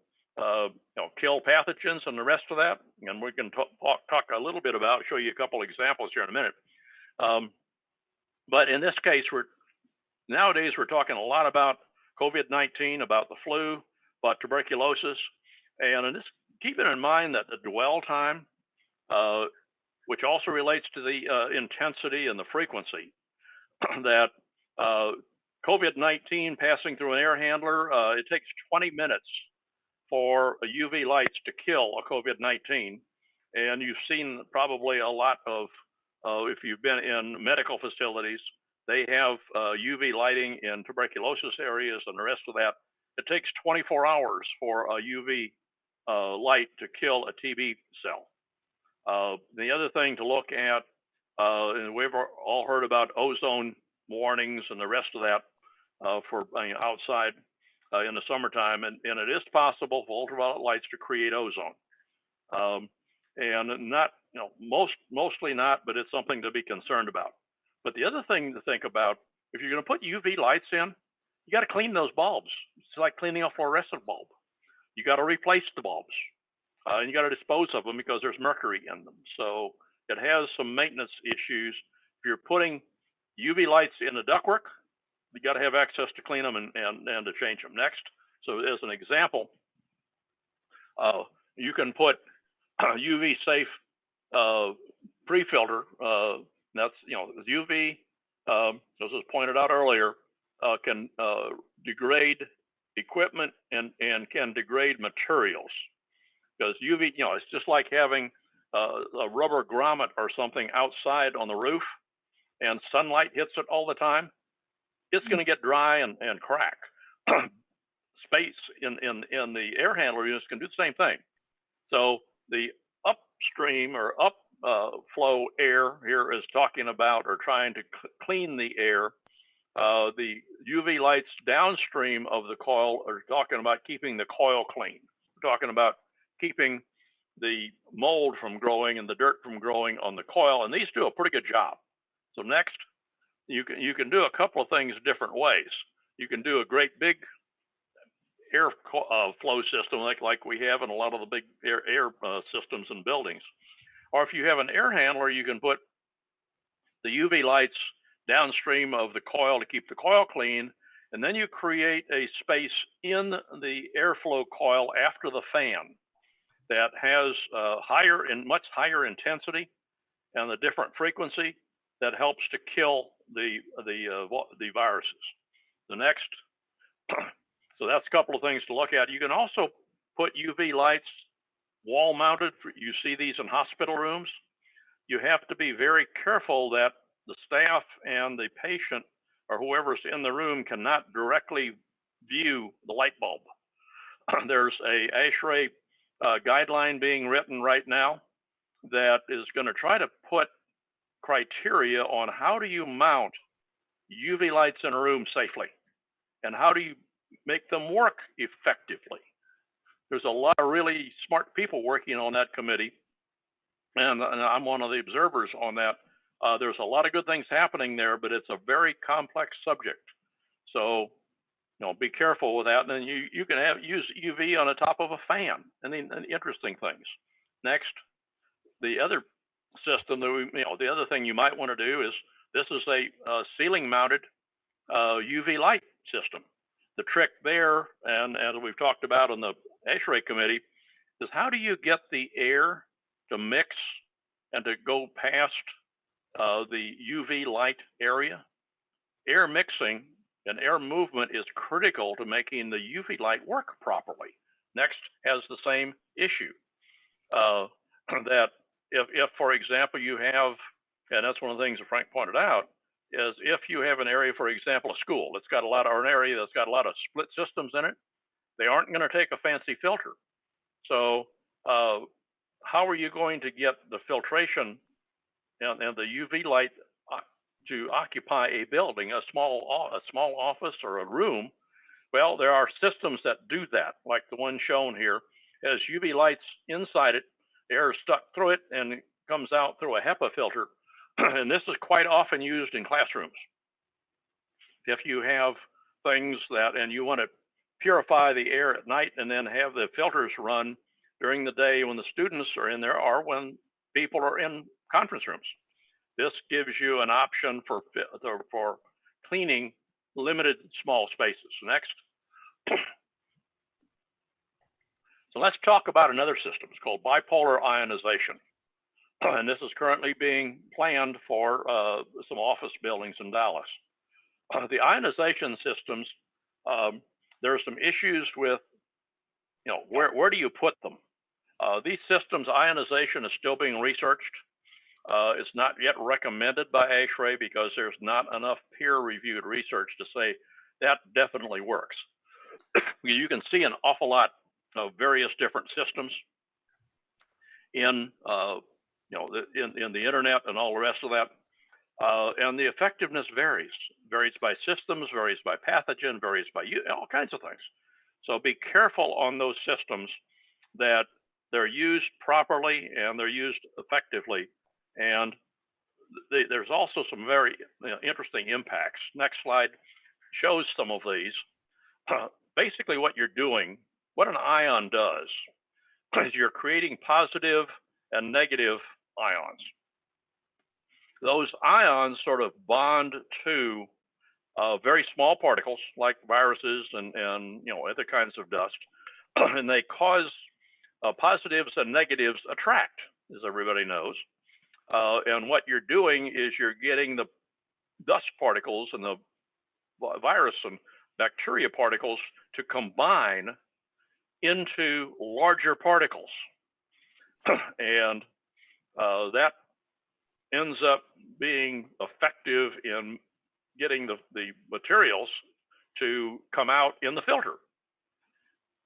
kill pathogens and the rest of that. And we can talk a little bit about, show you a couple examples here in a minute. But in this case, nowadays we're talking a lot about COVID-19, about the flu, about tuberculosis, and just keeping in mind that the dwell time, which also relates to the intensity and the frequency, that COVID-19 passing through an air handler, it takes 20 minutes for UV lights to kill a COVID-19. And you've seen probably a lot of, if you've been in medical facilities, they have UV lighting in tuberculosis areas and the rest of that. It takes 24 hours for a UV light to kill a TB cell. The other thing to look at, and we've all heard about ozone warnings and the rest of that for outside in the summertime, and it is possible for ultraviolet lights to create ozone. And not, mostly not, but it's something to be concerned about. But the other thing to think about, if you're going to put UV lights in, you got to clean those bulbs. It's like cleaning a fluorescent bulb. You got to replace the bulbs. And you got to dispose of them because there's mercury in them. So it has some maintenance issues. If you're putting UV lights in the ductwork, you got to have access to clean them and to change them. Next. So as an example, you can put UV safe pre-filter. That's, UV, as was pointed out earlier, can degrade equipment and can degrade materials. Because UV, it's just like having a rubber grommet or something outside on the roof and sunlight hits it all the time. It's going to get dry and crack. Space in the air handler units can do the same thing. So the upstream or upflow air here is talking about or trying to clean the air. The UV lights downstream of the coil are talking about keeping the coil clean. We're talking about keeping the mold from growing and the dirt from growing on the coil, and these do a pretty good job. So next, you can do a couple of things different ways. You can do a great big air flow system like we have in a lot of the big air systems in buildings. Or if you have an air handler, you can put the UV lights downstream of the coil to keep the coil clean, and then you create a space in the airflow coil after the fan that has higher and much higher intensity and a different frequency that helps to kill the viruses. The next, so that's a couple of things to look at. You can also put UV lights wall mounted. You see these in hospital rooms. You have to be very careful that the staff and the patient or whoever's in the room cannot directly view the light bulb. There's a ASHRAE guideline being written right now that is going to try to put criteria on how do you mount UV lights in a room safely and how do you make them work effectively. There's a lot of really smart people working on that committee, and I'm one of the observers on that. There's a lot of good things happening there, but it's a very complex subject. So, be careful with that. And then you can use UV on the top of a fan and interesting things. Next, the other system that the other thing you might want to do is this is a ceiling mounted UV light system. The trick there, and as we've talked about on the ASHRAE committee, is how do you get the air to mix and to go past the UV light area? Air mixing and air movement is critical to making the UV light work properly. Next has the same issue, that if, for example, you have, and that's one of the things that Frank pointed out, is if you have an area, for example, a school that's got a lot of, or an area that's got a lot of split systems in it, they aren't going to take a fancy filter. So how are you going to get the filtration and the UV light to occupy a building, a small office or a room? Well, there are systems that do that, like the one shown here. It has UV lights inside it, air is stuck through it, and it comes out through a HEPA filter. And this is quite often used in classrooms. If you have things that, and you want to purify the air at night and then have the filters run during the day when the students are in there or when people are in conference rooms. This gives you an option for cleaning limited small spaces. Next. So let's talk about another system. It's called bipolar ionization. And this is currently being planned for some office buildings in Dallas. The ionization systems, there are some issues with, where do you put them? These systems, ionization is still being researched. It's not yet recommended by ASHRAE because there's not enough peer-reviewed research to say that definitely works. You can see an awful lot of various different systems in in the internet and all the rest of that, and the effectiveness varies by systems, varies by pathogen, varies by all kinds of things. So be careful on those systems that they're used properly and they're used effectively. And there's also some very interesting impacts. Next slide shows some of these. Basically what you're doing, what an ion does, is you're creating positive and negative ions. Those ions sort of bond to very small particles like viruses and other kinds of dust, and they cause positives and negatives attract, as everybody knows. And what you're doing is you're getting the dust particles and the virus and bacteria particles to combine into larger particles. And that ends up being effective in getting the materials to come out in the filter.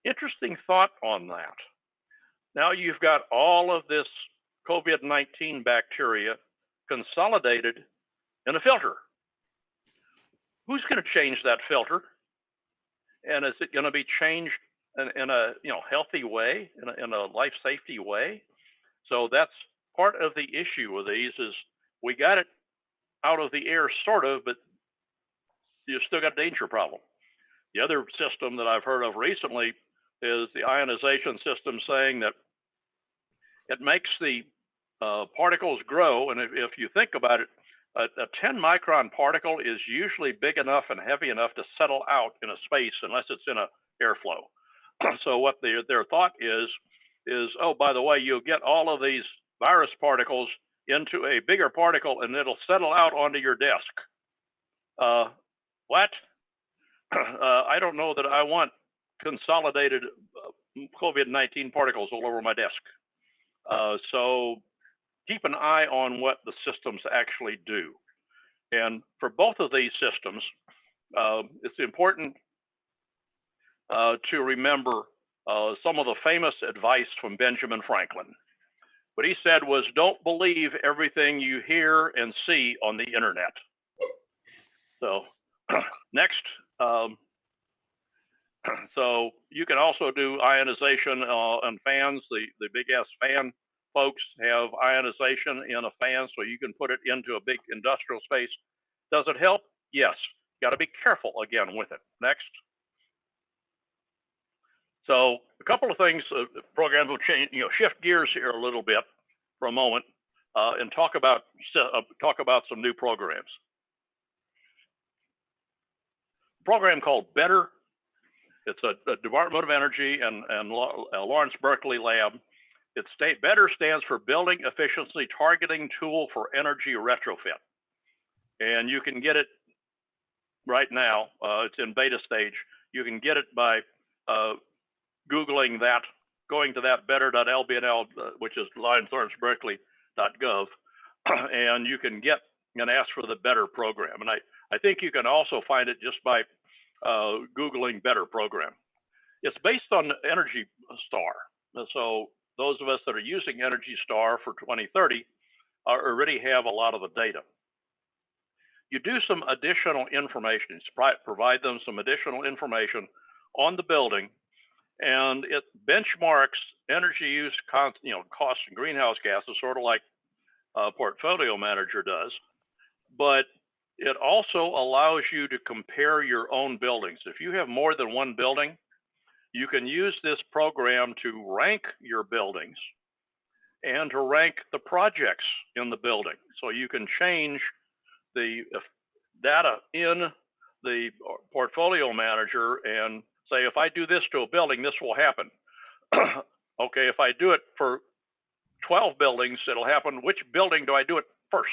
Interesting thought on that. Now you've got all of this COVID-19 bacteria consolidated in a filter. Who's going to change that filter? And is it going to be changed in a healthy way, in a life safety way. So that's part of the issue with these is we got it out of the air sort of, but you still got a danger problem. The other system that I've heard of recently is the ionization system, saying that it makes the particles grow. And if you think about it, a 10 micron particle is usually big enough and heavy enough to settle out in a space unless it's in a airflow. So what their thought is, oh, by the way, you'll get all of these virus particles into a bigger particle and it'll settle out onto your desk. What? I don't know that I want consolidated COVID-19 particles all over my desk. So keep an eye on what the systems actually do. And for both of these systems, it's important to remember some of the famous advice from Benjamin Franklin. What he said was, don't believe everything you hear and see on the internet. So next, so you can also do ionization on fans. The big ass fan folks have ionization in a fan, so you can put it into a big industrial space. Does it help? Yes. Got to be careful again with it. Next. So a couple of things, programs will change, shift gears here a little bit for a moment and talk about some new programs. A program called Better. It's a Department of Energy and Lawrence Berkeley lab. Better stands for Building Efficiency Targeting Tool for Energy Retrofit. And you can get it right now. It's in beta stage. You can get it by Googling that, going to that better.lbnl, which is lawrenceberkeley.gov, and you can get and ask for the Better program. And I think you can also find it just by Googling Better program. It's based on Energy Star. So those of us that are using Energy Star for 2030 already have a lot of the data. You do some additional information, provide them some additional information on the building, and it benchmarks energy use, cost and greenhouse gases, sort of like Portfolio Manager does. But it also allows you to compare your own buildings. If you have more than one building, you can use this program to rank your buildings and to rank the projects in the building. So you can change the data in the Portfolio Manager and say, if I do this to a building, this will happen. Okay, if I do it for 12 buildings, it'll happen. Which building do I do it first?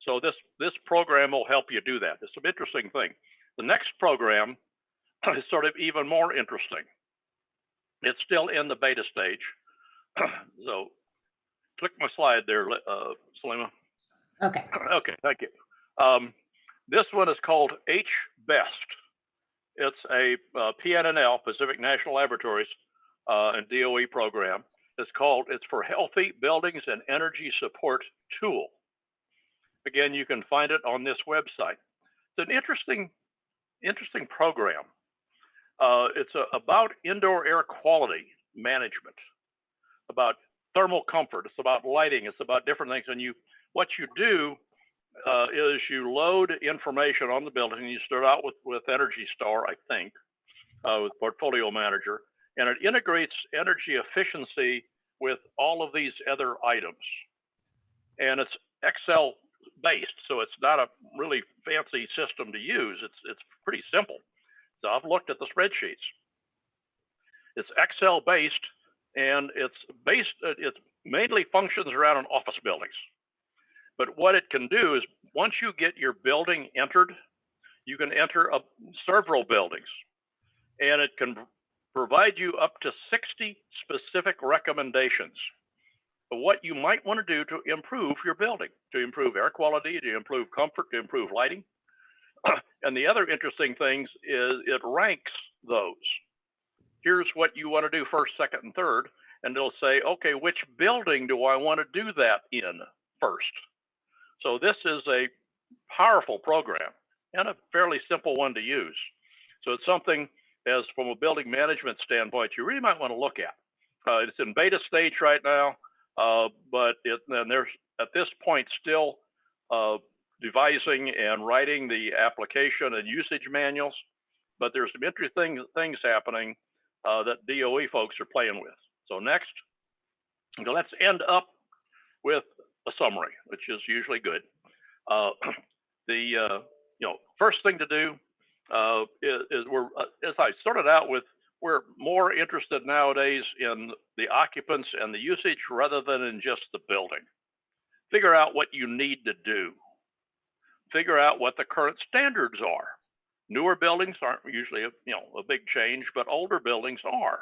So this program will help you do that. It's an interesting thing. The next program is sort of even more interesting. It's still in the beta stage. So click my slide there, Salima. Okay. Okay, thank you. This one is called HBEST. It's a PNNL, Pacific National Laboratories, and DOE program. It's for Healthy Buildings and Energy Support Tool. Again, you can find it on this website. It's an interesting program. It's about indoor air quality management, about thermal comfort. It's about lighting. It's about different things. And what you do is you load information on the building. You start out with Energy Star, I think, with Portfolio Manager, and it integrates energy efficiency with all of these other items. And it's Excel based, so it's not a really fancy system to use. It's pretty simple. So I've looked at the spreadsheets. It's Excel based, and it mainly functions around in office buildings. But what it can do is, once you get your building entered, you can enter several buildings, and it can provide you up to 60 specific recommendations of what you might want to do to improve your building, to improve air quality, to improve comfort, to improve lighting. And the other interesting things is it ranks those. Here's what you want to do first, second, and third, and it'll say, okay, which building do I want to do that in first? So this is a powerful program and a fairly simple one to use. So it's something as from a building management standpoint, you really might want to look at. It's in beta stage right now, but there's at this point still devising and writing the application and usage manuals, but there's some interesting things happening that DOE folks are playing with. So next, let's end up with a summary, which is usually good. First thing to do is as I started out with, we're more interested nowadays in the occupants and the usage rather than in just the building. Figure out what you need to do. Figure out what the current standards are. Newer buildings aren't usually a big change, but older buildings are.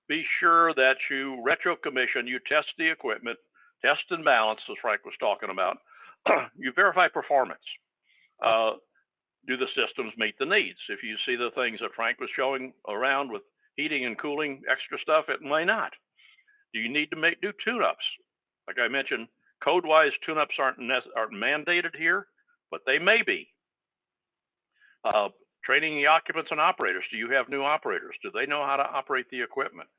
Be sure that you retro commission, you test the equipment, test and balance, as Frank was talking about. You verify performance. Do the systems meet the needs? If you see the things that Frank was showing around with heating and cooling, extra stuff, it may not. Do you need to do tune-ups? Like I mentioned, code-wise, tune-ups aren't mandated here, but they may be. Training the occupants and operators. Do you have new operators? Do they know how to operate the equipment?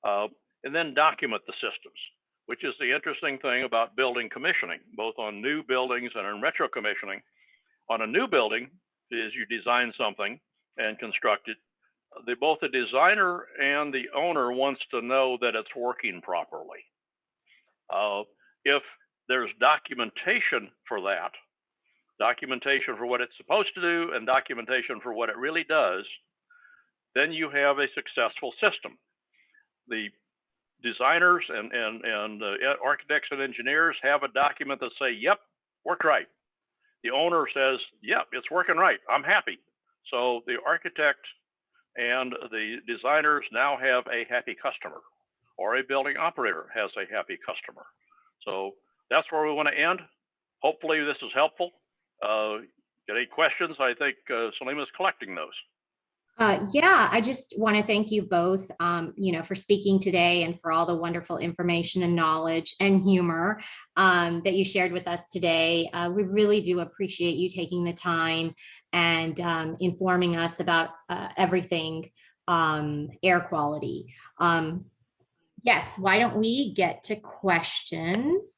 And then document the systems, which is the interesting thing about building commissioning, both on new buildings and in retro commissioning. On a new building, is you design something and construct it. Both the designer and the owner wants to know that it's working properly. If there's documentation for that, documentation for what it's supposed to do and documentation for what it really does, then you have a successful system. The designers and architects and engineers have a document that say, yep, worked right. The owner says, yep, it's working right, I'm happy. So the architect and the designers now have a happy customer, or a building operator has a happy customer. So that's where we want to end. Hopefully this is helpful. Got any questions? I think Salima's collecting those. Yeah, I just want to thank you both, for speaking today and for all the wonderful information and knowledge and humor that you shared with us today. We really do appreciate you taking the time and informing us about everything air quality. Yes, why don't we get to questions?